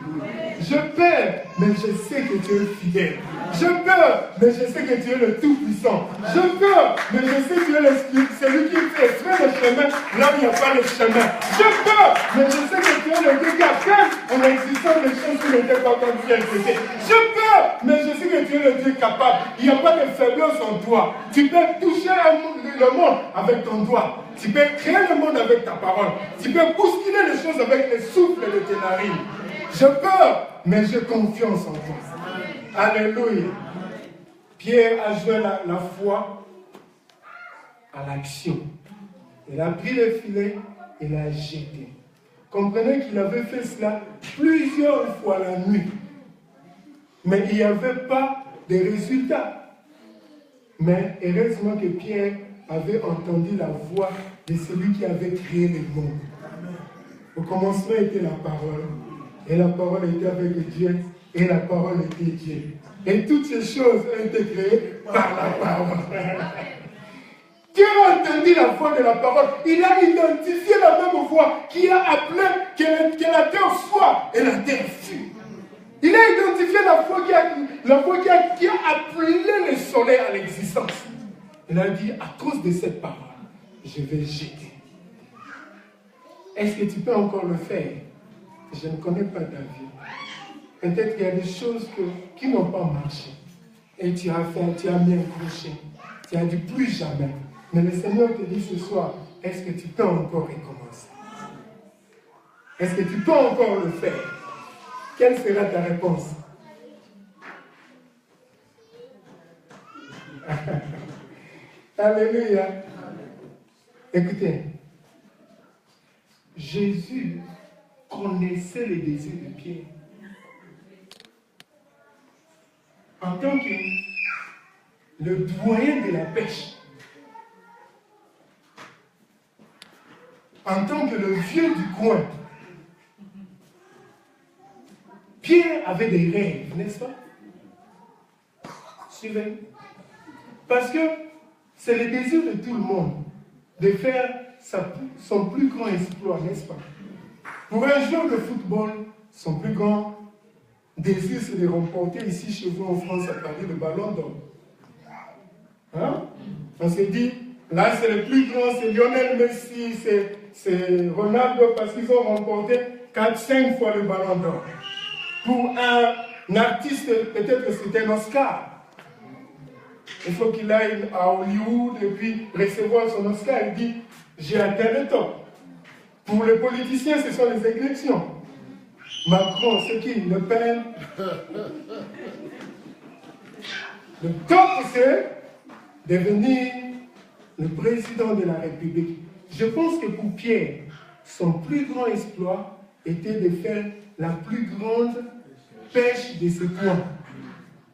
Je perds, mais je sais que tu es fidèle. Je peur, mais je sais que tu es le Tout-Puissant. Je peur, mais je sais que tu es celui qui fait le chemin là où il n'y a pas de chemin. Je peur, mais je sais que tu es le Dieu qui a fait en existant des choses qui n'étaient pas comme tu as été. Je peur, mais je sais que tu es le Dieu capable. Il n'y a pas de faiblesse en toi. Tu peux toucher le monde avec ton doigt. Tu peux créer le monde avec ta parole. Tu peux bousculer les choses avec le souffle de tes narines. Je peur, mais j'ai confiance en toi. Alléluia. Pierre a joué la foi à l'action. Il a pris le filet et l'a jeté. Comprenez qu'il avait fait cela plusieurs fois la nuit. Mais il n'y avait pas de résultats. Mais heureusement que Pierre avait entendu la voix de celui qui avait créé le monde. Au commencement était la parole. Et la parole était avec Dieu. Et la parole était Dieu. Et toutes ces choses ont été créées par la parole. Dieu a entendu la voix de la parole. Il a identifié la même voix qui a appelé que la terre soit et la terre fut. Il a identifié la voix qui a appelé le soleil à l'existence. Il a dit, à cause de cette parole, je vais jeter. Est-ce que tu peux encore le faire? Je ne connais pas ta vie. Peut-être qu'il y a des choses qui n'ont pas marché. Et tu as fait, tu as mis un crochet. Tu as dit plus jamais. Mais le Seigneur te dit ce soir, est-ce que tu peux encore recommencer? Est-ce que tu peux encore le faire? Quelle sera ta réponse? Alléluia. Écoutez, Jésus connaissait les désirs de Pierre. En tant que le doyen de la pêche, en tant que le vieux du coin, Pierre avait des rêves, n'est-ce pas? Suivez. Parce que c'est le désir de tout le monde de faire son plus grand exploit, n'est-ce pas? Pour un joueur de football, son plus grand désir, c'est de remporter ici chez vous en France, à Paris, le ballon d'or. Hein? On s'est dit, là c'est le plus grand, c'est Lionel Messi, c'est Ronaldo, parce qu'ils ont remporté 4-5 fois le ballon d'or. Pour un artiste, peut-être que c'était un Oscar. Il faut qu'il aille à Hollywood et puis recevoir son Oscar. Il dit, j'ai atteint le top. Pour les politiciens, ce sont les élections. Macron, c'est qui? Le Pen. Le top, c'est devenir le président de la République. Je pense que pour Pierre, son plus grand exploit était de faire la plus grande pêche de ce coin.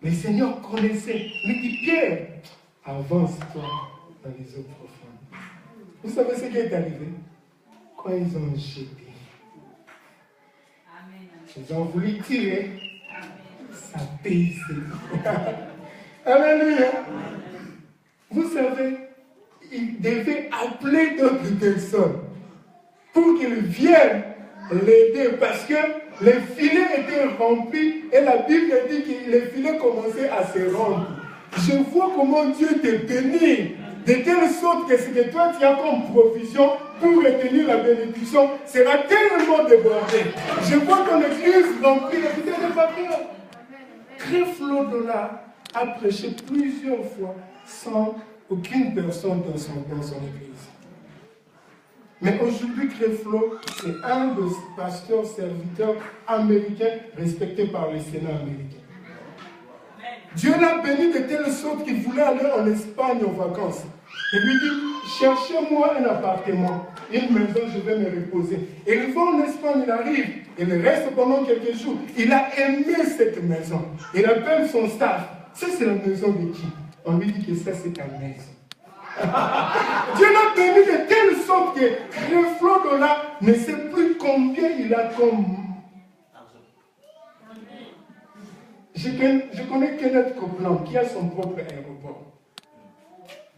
Le Seigneur connaissait. Il dit, Pierre, avance-toi dans les eaux profondes. Vous savez ce qui est arrivé? Quand ils ont jeté, ils ont voulu tirer, ça pèse. Alléluia. Vous savez, il devait appeler d'autres personnes pour qu'ils viennent l'aider parce que les filets étaient remplis et la Bible dit que les filets commençaient à se rendre. Je vois comment Dieu te bénit de telle sorte que ce que toi tu as comme provision pour retenir la bénédiction sera tellement débordé. Je vois ton église remplie de bouteilles de papier. Creflo Dollar a prêché plusieurs fois sans aucune personne dans son église. Mais aujourd'hui, Creflo, c'est un des pasteurs serviteurs américains respectés par le Sénat américain. Dieu l'a béni de telle sorte qu'il voulait aller en Espagne en vacances. Il lui dit, cherchez-moi un appartement, une maison, je vais me reposer. Et il va en Espagne, il arrive, il reste pendant quelques jours. Il a aimé cette maison. Il appelle son staff. Ça, c'est la maison de qui? On lui dit que ça, c'est ta maison. Dieu l'a béni de telle sorte que Creflo Dollar ne sait plus combien il a comme... Je connais Kenneth Copeland qui a son propre aéroport.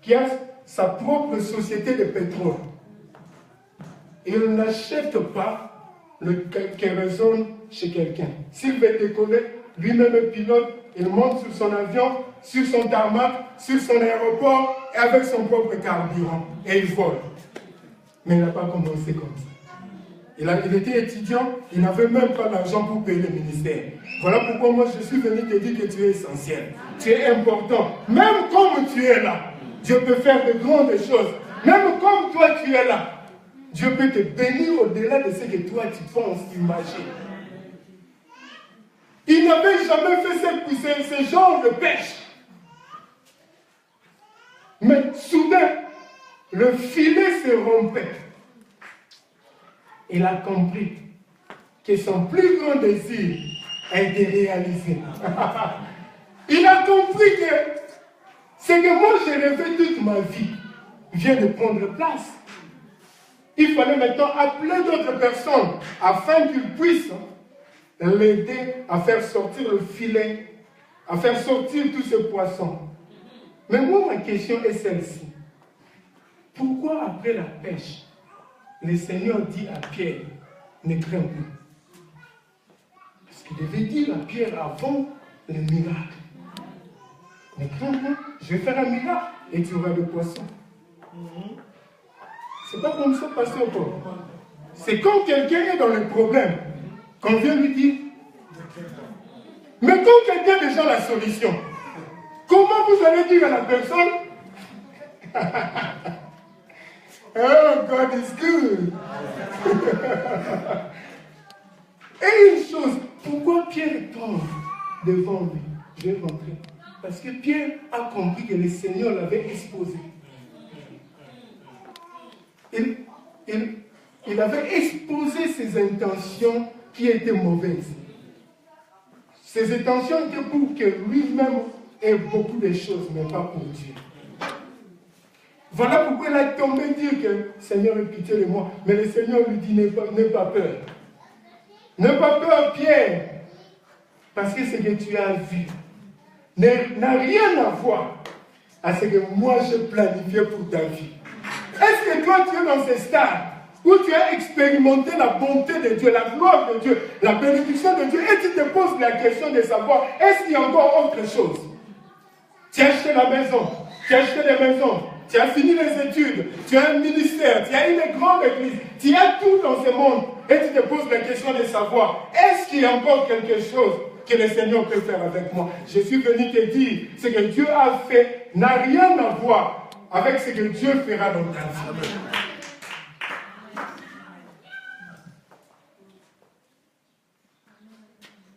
Qui a sa propre société de pétrole. Il n'achète pas le kérosène chez quelqu'un. S'il veut décoller, lui-même pilote, il monte sur son avion, sur son tarmac, sur son aéroport, et avec son propre carburant. Et il vole. Mais il n'a pas commencé comme ça. Il était étudiant, il n'avait même pas l'argent pour payer le ministère. Voilà pourquoi moi je suis venu te dire que tu es essentiel. Tu es important. Même comme tu es là, Dieu peut faire de grandes choses. Même comme toi tu es là, Dieu peut te bénir au-delà de ce que toi tu penses, tu imagines. Il n'avait jamais fait ce genre de pêche. Mais soudain, le filet se rompait. Il a compris que son plus grand désir a été réalisé. Il a compris que ce que moi j'ai rêvé toute ma vie vient de prendre place. Il fallait maintenant appeler d'autres personnes afin qu'ils puissent l'aider à faire sortir le filet, à faire sortir tous ces poissons. Mais moi, ma question est celle-ci. Pourquoi après la pêche, le Seigneur dit à Pierre, ne crains plus? Parce qu'il devait dire à Pierre avant le miracle. Ne crains plus, je vais faire un miracle et tu auras des poissons. C'est pas comme ça, pasteur Paul. C'est quand quelqu'un est dans le problème qu'on vient lui dire. Mais quand quelqu'un a déjà la solution, comment vous allez dire à la personne oh, God is good. Et une chose, pourquoi Pierre tombe devant lui? Je vais rentrer. Parce que Pierre a compris que le Seigneur l'avait exposé. Il avait exposé ses intentions qui étaient mauvaises. Ses intentions étaient pour que lui-même ait beaucoup de choses, mais pas pour Dieu. Voilà pourquoi il a tombé dire que Seigneur, aie pitié de moi. Mais le Seigneur lui dit, n'aie pas peur. N'aie pas peur, Pierre. Parce que ce que tu as vu n'a rien à voir à ce que moi j'ai planifié pour ta vie. Est-ce que toi tu es dans ce stade où tu as expérimenté la bonté de Dieu, la gloire de Dieu, la bénédiction de Dieu, et tu te poses la question de savoir, est-ce qu'il y a encore autre chose? Tu as acheté la maison, tu as acheté des maisons, tu as fini les études, tu as un ministère, tu as une grande église, tu as tout dans ce monde, et tu te poses la question de savoir, est-ce qu'il y a encore quelque chose que le Seigneur peut faire avec moi? Je suis venu te dire, ce que Dieu a fait n'a rien à voir avec ce que Dieu fera dans ta vie.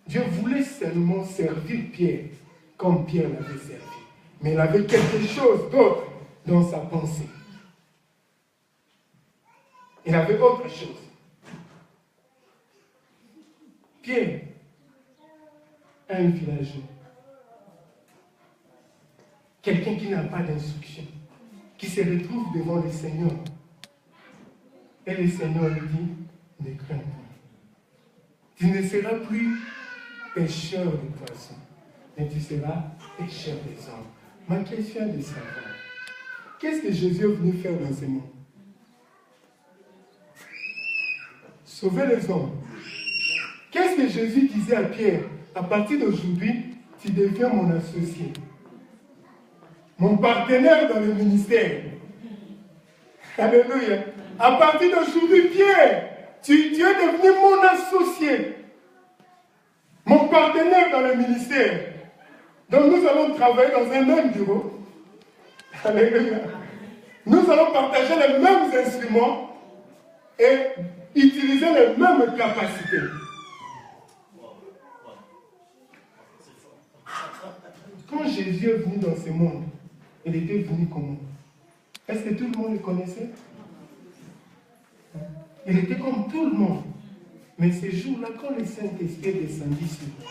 Dieu voulait seulement servir Pierre comme Pierre l'avait servi. Mais il avait quelque chose d'autre dans sa pensée. Il avait autre chose. Pierre, un villageois, quelqu'un qui n'a pas d'instruction, qui se retrouve devant le Seigneur. Et le Seigneur lui dit, ne crains pas. Tu ne seras plus pêcheur de poissons, mais tu seras pêcheur des hommes. Ma question est de savoir, qu'est-ce que Jésus est venu faire dans ce monde? Sauver les hommes. Qu'est-ce que Jésus disait à Pierre? À partir d'aujourd'hui, tu deviens mon associé, mon partenaire dans le ministère. Alléluia. À partir d'aujourd'hui, Pierre, tu es devenu mon associé, mon partenaire dans le ministère. Donc nous allons travailler dans un même bureau. Alléluia. Nous allons partager les mêmes instruments et utiliser les mêmes capacités. Quand Jésus est venu dans ce monde, il était venu comment? Est-ce que tout le monde le connaissait? Il était comme tout le monde. Mais ce jour-là, quand le Saint-Esprit est descendu sur lui,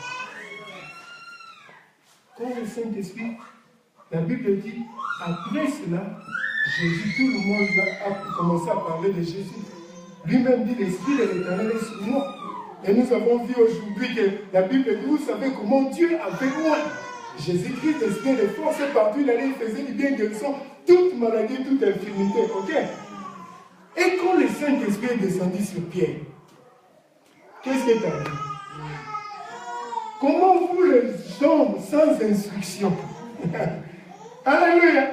quand le Saint-Esprit, la Bible dit, après cela, Jésus, tout le monde a commencé à parler de Jésus. Lui-même dit, l'Esprit de l'Éternel est sur moi. Et nous avons vu aujourd'hui que la Bible dit, vous savez comment Dieu a fait moi. Jésus-Christ, l'Esprit de force partout, il allait, il faisait du bien, guérison. toute maladie, toute infirmité. Ok? Et quand le Saint-Esprit est descendu sur Pierre, qu'est-ce qu'il a dit? Comment vous les hommes sans instruction? Alléluia!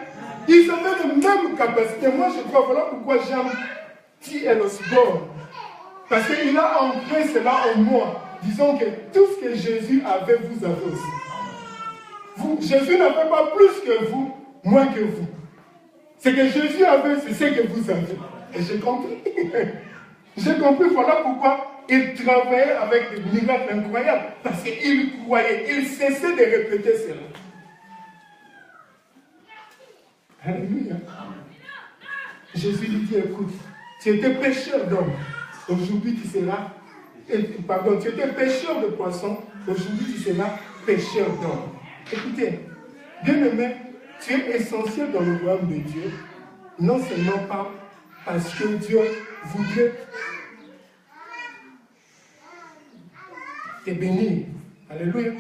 Ils avaient les mêmes capacités. Moi, je crois, voilà pourquoi j'aime T.L. Osborne. Parce qu'il a ancré cela en moi. Disons que tout ce que Jésus avait, vous avez aussi. Jésus n'avait pas plus que vous, moins que vous. Ce que Jésus avait, c'est ce que vous avez. Et j'ai compris. J'ai compris, voilà pourquoi il travaillait avec des miracles incroyables. Parce qu'il croyait, il cessait de répéter cela. Alléluia. Jésus lui dit, écoute, tu étais pêcheur d'hommes, aujourd'hui tu seras, pardon, tu étais pêcheur de poissons, aujourd'hui tu seras pêcheur d'hommes. Écoutez, bien-aimé, tu es essentiel dans le royaume de Dieu, non seulement pas parce que Dieu voudrait te bénir. Alléluia.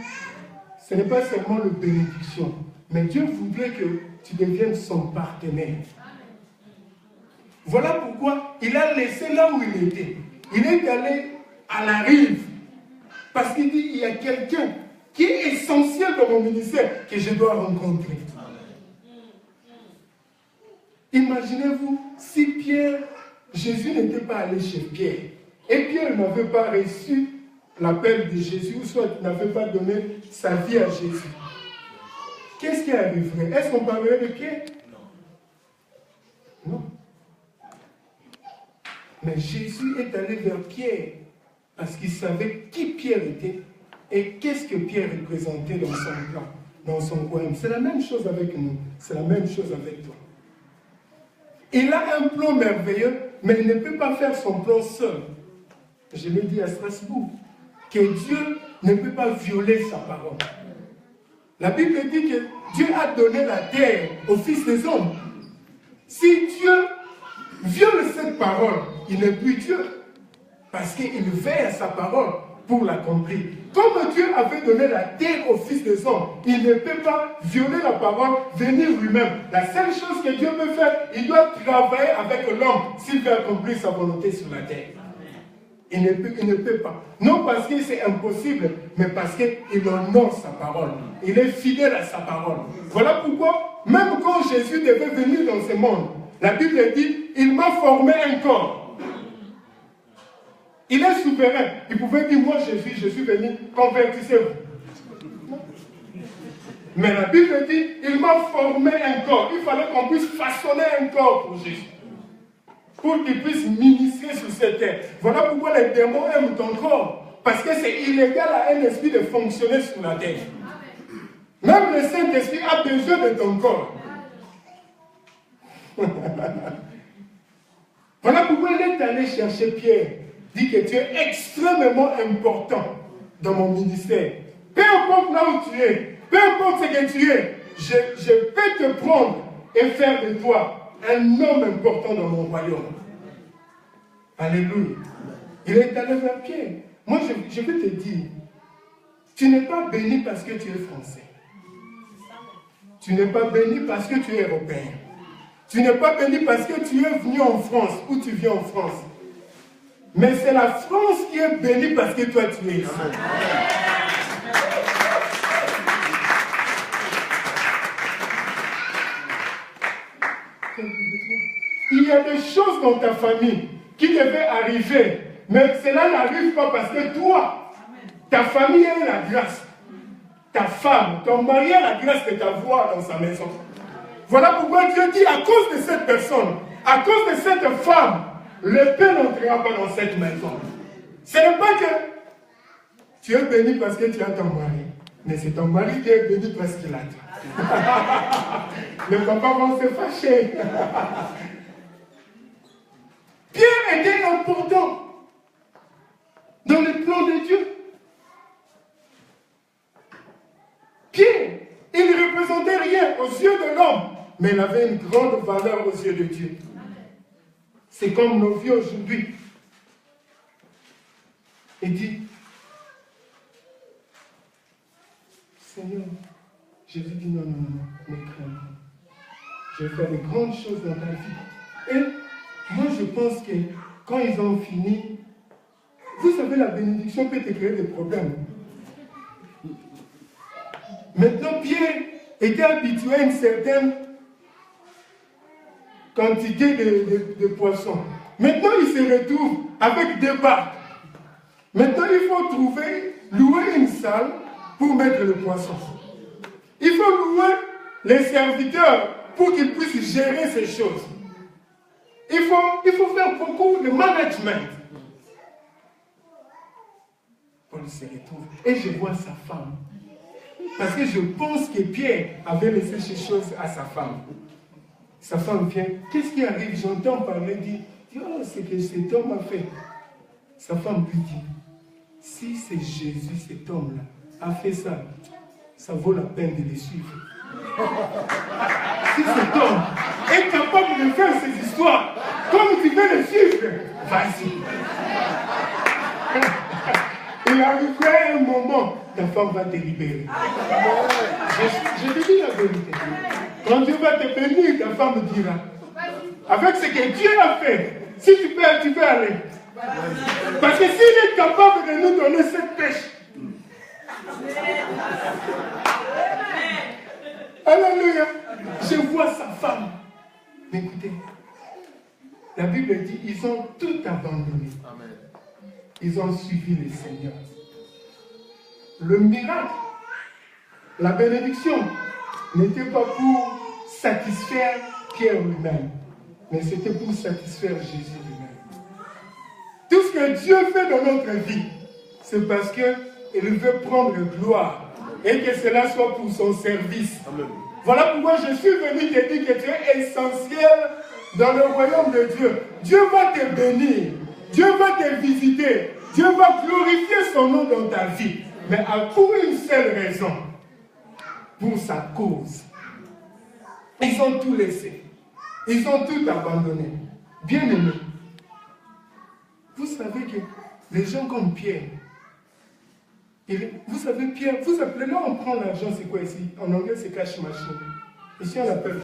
Ce n'est pas seulement le bénédiction, mais Dieu voudrait que tu deviennes son partenaire. Voilà pourquoi il a laissé là où il était. Il est allé à la rive. Parce qu'il dit, il y a quelqu'un qui est essentiel dans mon ministère que je dois rencontrer. Imaginez-vous, si Pierre, Jésus n'était pas allé chez Pierre, et Pierre n'avait pas reçu l'appel de Jésus, ou soit n'avait pas donné sa vie à Jésus. Qu'est-ce qui arriverait? Est-ce qu'on parlerait de Pierre? Non. Mais Jésus est allé vers Pierre parce qu'il savait qui Pierre était et qu'est-ce que Pierre représentait dans son plan, dans son royaume. C'est la même chose avec nous, c'est la même chose avec toi. Il a un plan merveilleux, mais il ne peut pas faire son plan seul. Je l'ai dit à Strasbourg, que Dieu ne peut pas violer sa parole. La Bible dit que Dieu a donné la terre aux fils des hommes. Si Dieu viole cette parole, il n'est plus Dieu. Parce qu'il veille à sa parole pour l'accomplir. Comme Dieu avait donné la terre aux fils des hommes, il ne peut pas violer la parole, venir lui-même. La seule chose que Dieu peut faire, il doit travailler avec l'homme s'il veut accomplir sa volonté sur la terre. Il ne peut pas. Non parce que c'est impossible, mais parce qu'il honore sa parole. Il est fidèle à sa parole. Voilà pourquoi, même quand Jésus devait venir dans ce monde, la Bible dit, il m'a formé un corps. Il est souverain. Il pouvait dire, moi Jésus, je suis venu, convertissez-vous. Mais la Bible dit, il m'a formé un corps. Il fallait qu'on puisse façonner un corps pour Jésus. Pour qu'il puisse ministrer sur cette terre. Voilà pourquoi les démons aiment ton corps. Parce que c'est illégal à un esprit de fonctionner sur la terre. Même le Saint-Esprit a besoin de ton corps. Voilà pourquoi il est allé chercher Pierre. Dit que tu es extrêmement important dans mon ministère. Peu importe là où tu es, peu importe ce que tu es, je peux te prendre et faire de toi un homme important dans mon royaume. Alléluia. Il est allé vers Pierre. Moi, je vais te dire, tu n'es pas béni parce que tu es français. Tu n'es pas béni parce que tu es européen. Tu n'es pas béni parce que tu es venu en France ou tu viens en France. Mais c'est la France qui est bénie parce que toi tu es ici. Il y a des choses dans ta famille qui devaient arriver, mais cela n'arrive pas parce que toi, ta famille a la grâce. Ta femme, ton mari a la grâce de t'avoir dans sa maison. Voilà pourquoi Dieu dit, à cause de cette personne, à cause de cette femme, l'épée n'entrera pas dans cette maison. Ce n'est pas que tu es béni parce que tu as ton mari, mais c'est ton mari qui est béni parce qu'il a toi. Les papas vont se fâcher. Pierre était important dans le plan de Dieu. Pierre, il ne représentait rien aux yeux de l'homme, mais il avait une grande valeur aux yeux de Dieu. C'est comme nos vies aujourd'hui. Il dit, Seigneur, Jésus dit non, ne crains pas. je vais faire de grandes choses dans ta vie. Et moi, je pense que quand ils ont fini, vous savez, la bénédiction peut te créer des problèmes. Maintenant, Pierre était habitué à une certaine quantité de poissons. Maintenant, il se retrouve avec 2 barques. Maintenant, il faut louer une salle pour mettre le poisson. Il faut louer les serviteurs pour qu'ils puissent gérer ces choses. Il faut faire beaucoup de management. Paul se retrouve et je vois sa femme. Parce que je pense que Pierre avait laissé ces choses à sa femme. Sa femme vient, qu'est-ce qui arrive? J'entends parler, dit, oh, c'est que cet homme a fait. Sa femme lui dit, si c'est Jésus, cet homme-là, a fait ça, ça vaut la peine de le suivre. Si cet homme est capable de faire ces histoires, comme tu veux le suivre, vas-y. Il arriverait un moment, ta femme va te libérer. Je te dis la vérité. Quand Dieu va te bénir, ta femme dira, avec ce que Dieu a fait, si tu peux aller. Parce que s'il est capable de nous donner cette pêche, alléluia, je vois sa femme. Mais écoutez, la Bible dit, ils ont tout abandonné. Ils ont suivi le Seigneur. Le miracle, la bénédiction, n'était pas pour satisfaire Pierre lui-même, mais c'était pour satisfaire Jésus lui-même. Tout ce que Dieu fait dans notre vie, c'est parce qu'il veut prendre gloire et que cela soit pour son service. Amen. Voilà pourquoi je suis venu te dire que tu es essentiel dans le royaume de Dieu. Dieu va te bénir, Dieu va te visiter, Dieu va glorifier son nom dans ta vie, mais pour une seule raison, pour sa cause. Ils ont tout laissé. Ils ont tout abandonné. Bien aimé, vous savez que les gens comme Pierre, vous savez Pierre, vous appelez là on prend l'argent, c'est quoi ici? En anglais c'est cash machine. Ici on l'appelle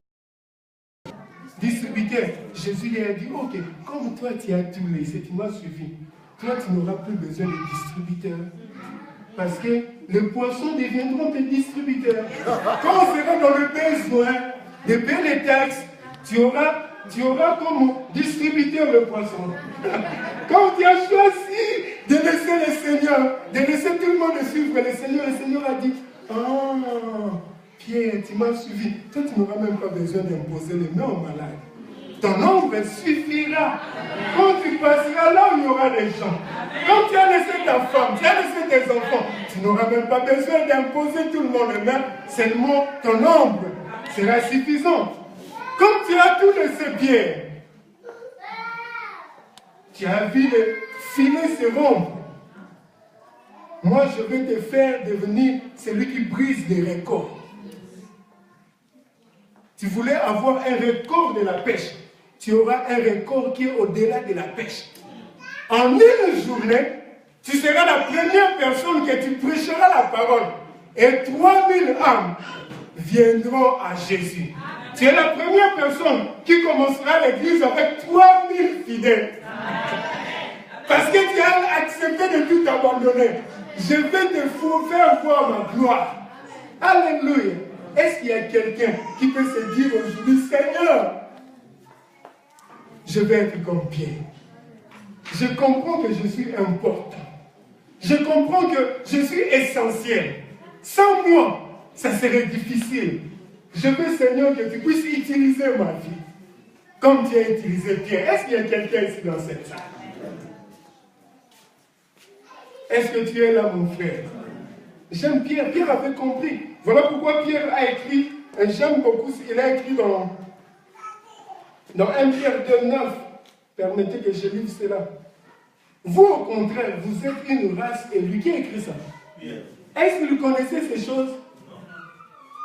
distributeur. Jésus lui a dit, ok, comme toi tu as tout laissé, tu m'as suivi, toi tu n'auras plus besoin de distributeurs. Parce que les poissons deviendront tes distributeurs. Quand on sera dans le besoin de payer les taxes, tu auras comme distributeur le poisson. Quand tu as choisi de laisser le Seigneur, de laisser tout le monde suivre le Seigneur a dit, oh, Pierre, tu m'as suivi. Toi, tu n'auras même pas besoin d'imposer les mains aux malades. Ton nombre suffira. Quand tu passeras là où il y aura des gens, quand tu as laissé ta femme, tu as laissé tes enfants, tu n'auras même pas besoin d'imposer tout le monde les mains, seulement ton nombre sera suffisant. Comme tu as tout laissé bien, tu as vu le filet se rompre. Moi, je vais te faire devenir celui qui brise des records. Tu voulais avoir un record de la pêche. Tu auras un record qui est au-delà de la pêche. En une journée, tu seras la première personne que tu prêcheras la parole. Et 3000 âmes viendront à Jésus. Tu es la première personne qui commencera l'église avec 3000 fidèles. Parce que tu as accepté de tout abandonner. Je vais te faire voir ma gloire. Alléluia. Est-ce qu'il y a quelqu'un qui peut se dire aujourd'hui, Seigneur, je vais être comme Pierre. Je comprends que je suis important. Je comprends que je suis essentiel. Sans moi, ça serait difficile. Je veux, Seigneur, que tu puisses utiliser ma vie comme tu as utilisé Pierre. Est-ce qu'il y a quelqu'un ici dans cette salle? Est-ce que tu es là, mon frère? J'aime Pierre. Pierre avait compris. Voilà pourquoi Pierre a écrit, et j'aime beaucoup, il a écrit dans 1 Pierre 2,9. Permettez que je lise cela. Vous, au contraire, vous êtes une race élue. Qui a écrit ça? Est-ce que vous connaissez ces choses?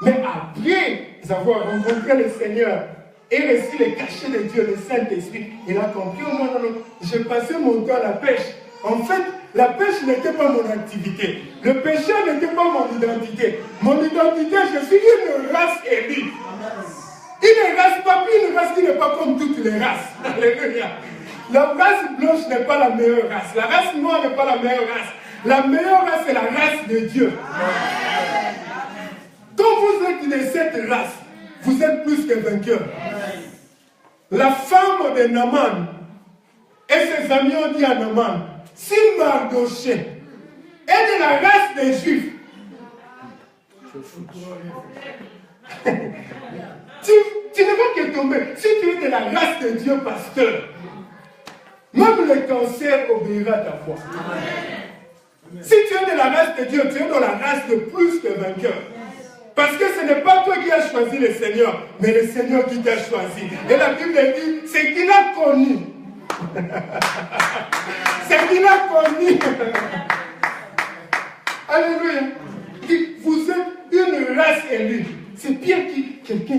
Mais après avoir rencontré le Seigneur et reçu les cachets de Dieu, le Saint-Esprit, il a compris, oh non, j'ai passé mon temps à la pêche. En fait, la pêche n'était pas mon activité. Le péché n'était pas mon identité. Mon identité, je suis une race élue. Une race qui n'est pas comme toutes les races. Alléluia. La race blanche n'est pas la meilleure race. La race noire n'est pas la meilleure race. La meilleure race, c'est la race de Dieu. Quand vous êtes de cette race, vous êtes plus que vainqueur. La femme de Naaman et ses amis ont dit à Naaman, si Mardoché est de la race des Juifs, tu ne vas que tomber. Si tu es de la race de Dieu, pasteur, même le cancer obéira à ta foi. Si tu es de la race de Dieu, tu es dans la race de plus que vainqueur. Parce que ce n'est pas toi qui as choisi le Seigneur, mais le Seigneur qui t'a choisi. Et la Bible dit, c'est qu'il a connu. C'est qu'il a connu. Alléluia. Vous êtes une race élue. C'est pire quelqu'un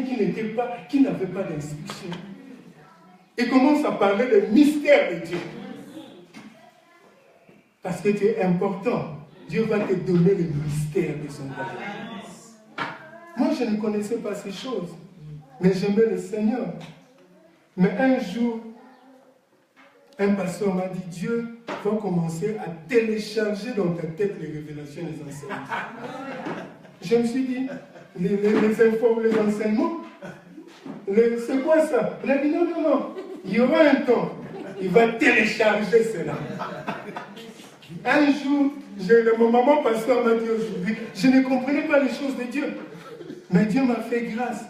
qui n'avait pas d'instruction. Il commence à parler de mystère de Dieu. Parce que tu es important. Dieu va te donner le mystère de son royaume. Moi, je ne connaissais pas ces choses. Mais j'aimais le Seigneur. Mais un jour, un pasteur m'a dit, Dieu va commencer à télécharger dans ta tête les révélations des enseignements. Je me suis dit, les enseignements, c'est quoi ça? Il a dit, non. Il y aura un temps. Il va télécharger cela. Un jour, mon maman pasteur m'a dit aujourd'hui, je ne comprenais pas les choses de Dieu. Mais Dieu m'a fait grâce.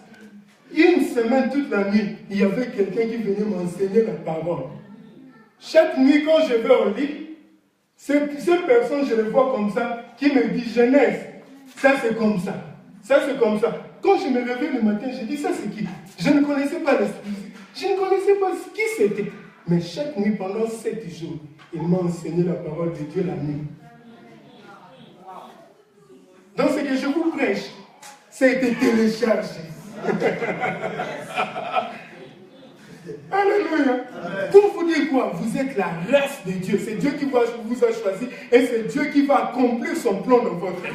Une semaine, toute la nuit, il y avait quelqu'un qui venait m'enseigner la parole. Chaque nuit, quand je vais au lit, cette personne, je le vois comme ça, qui me dit, Genèse, ça c'est comme ça. Ça c'est comme ça. Quand je me réveille le matin, je dis, ça c'est qui? Je ne connaissais pas l'esprit. Je ne connaissais pas qui c'était. Mais chaque nuit, pendant 7 jours, il m'a enseigné la parole de Dieu la nuit. Donc ce que je vous prêche, ça a été téléchargé. Alléluia. Pour vous dire quoi? Vous êtes la race de Dieu. C'est Dieu qui vous a choisi et c'est Dieu qui va accomplir son plan dans votre vie.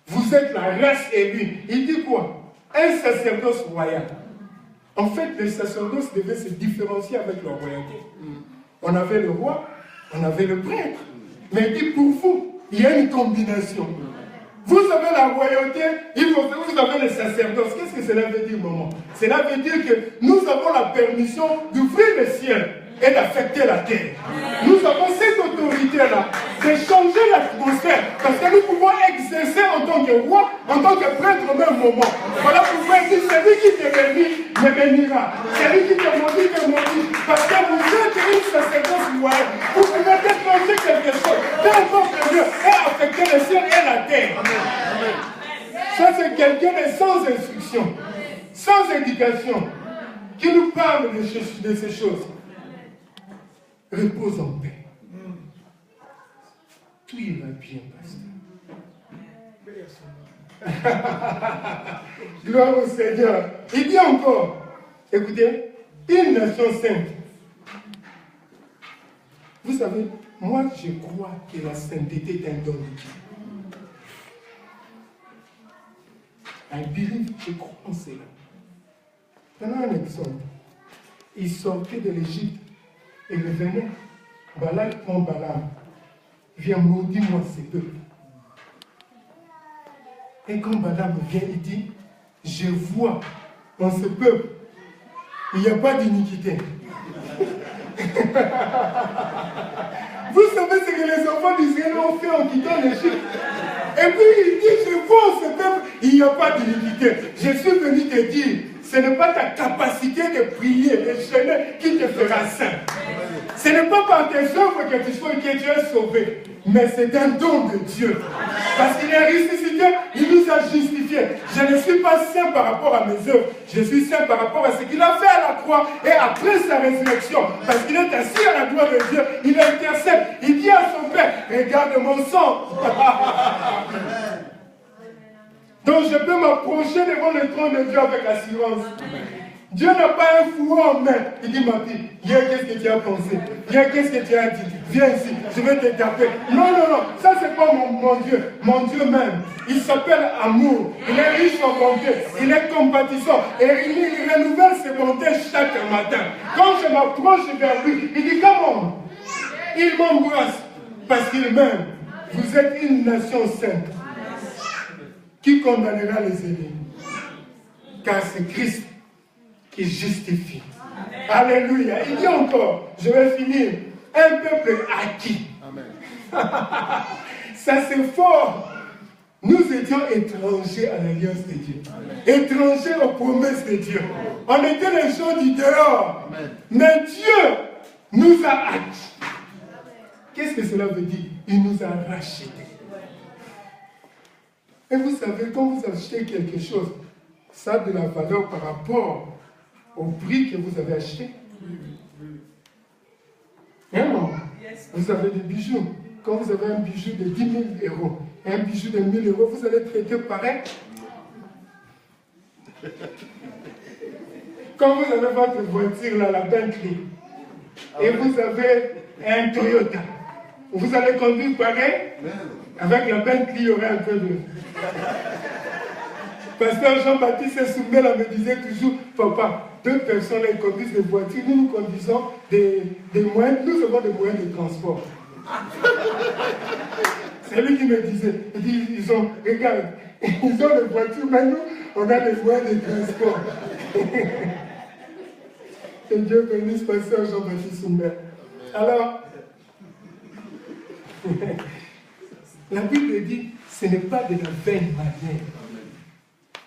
Vous êtes la race élue. Il dit quoi? Un sacerdoce royal. En fait, le sacerdoce devait se différencier avec la royauté. On avait le roi, on avait le prêtre. Mais il dit pour vous, il y a une combinaison. Vous avez la royauté, vous avez le sacerdoce. Qu'est-ce que cela veut dire, maman? Cela veut dire que nous avons la permission d'ouvrir le ciel et d'affecter la terre. Nous avons cette autorité-là de changer l'atmosphère parce que nous pouvons exercer en tant que roi, en tant que prêtre au même moment. Voilà pourquoi il dit, celui qui te bénit, me bénira. Celui qui te maudit, te maudit. Parce que vous êtes une sacerdoce royale. Vous pouvez déclencher quelque chose, faire encore de Dieu et affecter le ciel et la terre. Ça, c'est quelqu'un de sans instruction, sans éducation, qui nous parle de ces choses. Repose en paix. Tout ira bien, pasteur. Gloire au Seigneur. Il dit encore, écoutez, une nation sainte. Vous savez, moi je crois que la sainteté est un don de Dieu. I believe, je crois en cela. Prenons un exemple. Il sortait de l'Égypte et revenait. Balak prend Balaam. Viens, maudis-moi ces peuples. Et quand Balaam vient, il dit, je vois dans ce peuple, il n'y a pas d'iniquité. Vous savez ce que les enfants d'Israël ont fait en quittant l'Égypte. Et puis il dit, je vois en ce peuple, il n'y a pas d'iniquité. Je suis venu te dire, ce n'est pas ta capacité de prier, de jeûner qui te fera saint. Ce n'est pas par tes œuvres que tu es sauvé, mais c'est un don de Dieu. Parce qu'il est ressuscité, il nous a justifiés. Je ne suis pas saint par rapport à mes œuvres, je suis saint par rapport à ce qu'il a fait à la croix et après sa résurrection. Parce qu'il est assis à la gloire de Dieu, il intercède, il dit à son Père, regarde mon sang. Donc je peux m'approcher devant le trône de Dieu avec assurance. Dieu n'a pas un fourreau en main. Il dit, ma fille, viens, qu'est-ce que tu as pensé? Viens, qu'est-ce que tu as dit? Viens ici, je vais te taper. Non, non, non, ça c'est pas mon Dieu. Mon Dieu même. Il s'appelle amour. Il est riche en bonté. Il est compatissant. Et il renouvelle ses bontés chaque matin. Quand je m'approche vers lui, il dit, comment? Il m'embrasse parce qu'il m'aime. Vous êtes une nation sainte. Qui condamnera les ennemis? Car c'est Christ qui justifie. Amen. Alléluia. Il dit encore, je vais finir, un peuple acquis. Amen. Ça c'est fort. Nous étions étrangers à l'alliance de Dieu. Amen. Étrangers aux promesses de Dieu. On était les gens du dehors. Amen. Mais Dieu nous a acquis. Qu'est-ce que cela veut dire? Il nous a rachetés. Et vous savez, quand vous achetez quelque chose, ça a de la valeur par rapport au prix que vous avez acheté. Non. Vous avez des bijoux. Quand vous avez un bijou de 10 000 euros et un bijou de 1 000 euros, vous allez traiter pareil. Quand vous avez votre voiture, là, la Bentley, et vous avez un Toyota, vous allez conduire pareil. Avec la Bentley, il y aurait un peu de... Pasteur Jean-Baptiste Soumel me disait toujours, papa, 2 personnes ils conduisent des voitures, nous conduisons des moyens, nous avons des moyens de transport. C'est lui qui me disait, il dit, regarde, ils ont des voitures, mais nous, on a des moyens de transport. Que Dieu bénisse Pasteur Jean-Baptiste Soumel. Alors, la Bible dit, ce n'est pas de la vaine manière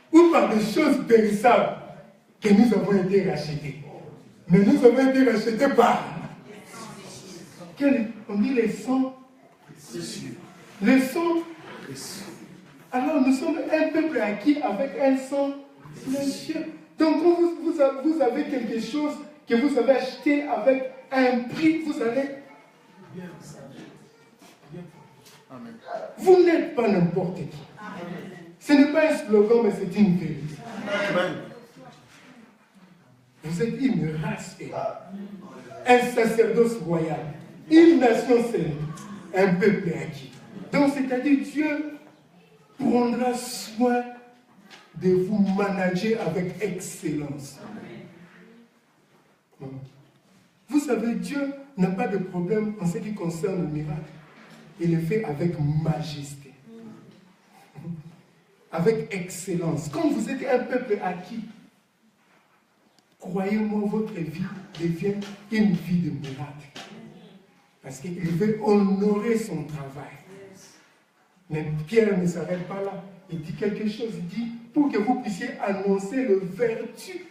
ou par des choses périssables que nous avons été rachetés. Mais nous avons été rachetés par... On dit les sangs précieux. Les sangs précieux. Alors nous sommes un peuple acquis avec un sang précieux. Donc quand vous avez quelque chose que vous avez acheté avec un prix, vous allez... Amen. Vous n'êtes pas n'importe qui. Amen. Ce n'est pas un slogan, mais c'est une vérité. Amen. Vous êtes une race, un sacerdoce royal, une nation sainte, un peuple acquis. Donc, c'est-à-dire Dieu prendra soin de vous manager avec excellence. Amen. Vous savez, Dieu n'a pas de problème en ce qui concerne le miracle. Il le fait avec majesté, avec excellence. Quand vous êtes un peuple acquis, croyez-moi, votre vie devient une vie de miracle. Parce qu'il veut honorer son travail. Mais Pierre ne s'arrête pas là. Il dit quelque chose. Il dit, pour que vous puissiez annoncer le vertu.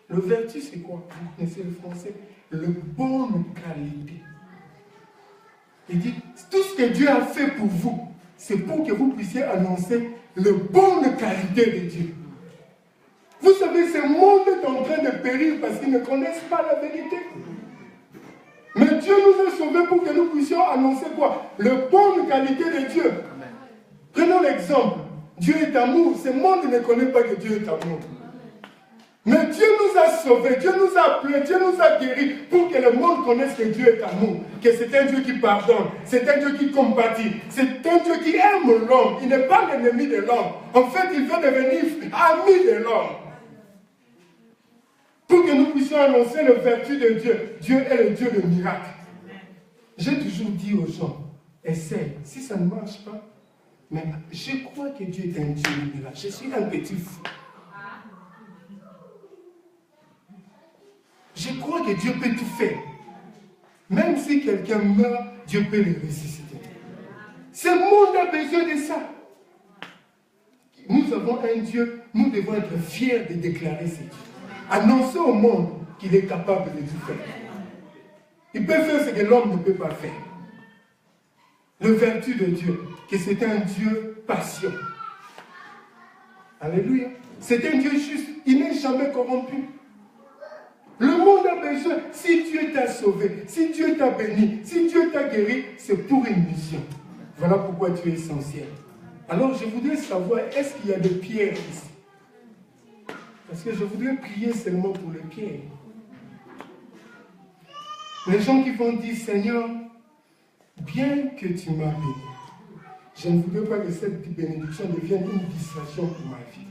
Le vertu, c'est quoi? Vous connaissez le français? Le bonne qualité. Il dit, tout ce que Dieu a fait pour vous, c'est pour que vous puissiez annoncer la bonne qualité de Dieu. Vous savez, ce monde est en train de périr parce qu'ils ne connaissent pas la vérité. Mais Dieu nous a sauvés pour que nous puissions annoncer quoi? La bonne qualité de Dieu. Prenons l'exemple. Dieu est amour. Ce monde ne connaît pas que Dieu est amour. Mais Dieu nous a sauvés, Dieu nous a appelés, Dieu nous a guéris pour que le monde connaisse que Dieu est amour, que c'est un Dieu qui pardonne, c'est un Dieu qui compatit, c'est un Dieu qui aime l'homme. Il n'est pas l'ennemi de l'homme. En fait, il veut devenir ami de l'homme. Pour que nous puissions annoncer la vertu de Dieu. Dieu est le Dieu de miracles. J'ai toujours dit aux gens, essaye, si ça ne marche pas, mais je crois que Dieu est un Dieu de miracles. Je suis un petit fou. Je crois que Dieu peut tout faire. Même si quelqu'un meurt, Dieu peut le ressusciter. Ce monde a besoin de ça. Nous avons un Dieu, nous devons être fiers de déclarer ce Dieu. Annoncer au monde qu'il est capable de tout faire. Il peut faire ce que l'homme ne peut pas faire. La vertu de Dieu, que c'est un Dieu patient. Alléluia. C'est un Dieu juste. Il n'est jamais corrompu. Le monde a besoin, si Dieu t'a sauvé, si Dieu t'a béni, si Dieu t'a guéri, c'est pour une mission. Voilà pourquoi tu es essentiel. Alors je voudrais savoir, est-ce qu'il y a des pierres ici? Parce que je voudrais prier seulement pour les pierres. Les gens qui vont dire, Seigneur, bien que tu m'as béni, je ne voudrais pas que cette bénédiction devienne une distraction pour ma vie.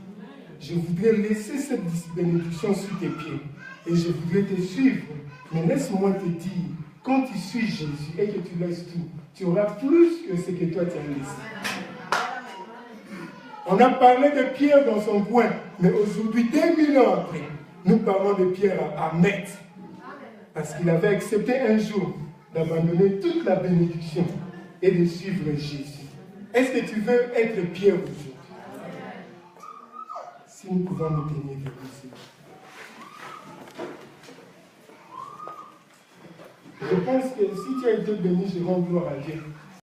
Je voudrais laisser cette bénédiction sous tes pieds et je voudrais te suivre. Mais laisse-moi te dire, quand tu suis Jésus et que tu laisses tout, tu auras plus que ce que toi tu as laissé. On a parlé de Pierre dans son coin, mais aujourd'hui, 2000 ans après, nous parlons de Pierre à Metz. Parce qu'il avait accepté un jour d'abandonner toute la bénédiction et de suivre Jésus. Est-ce que tu veux être Pierre aujourd'hui? Si nous pouvons nous tenir debout ici. Je pense que si tu as été béni, je rends gloire à Dieu.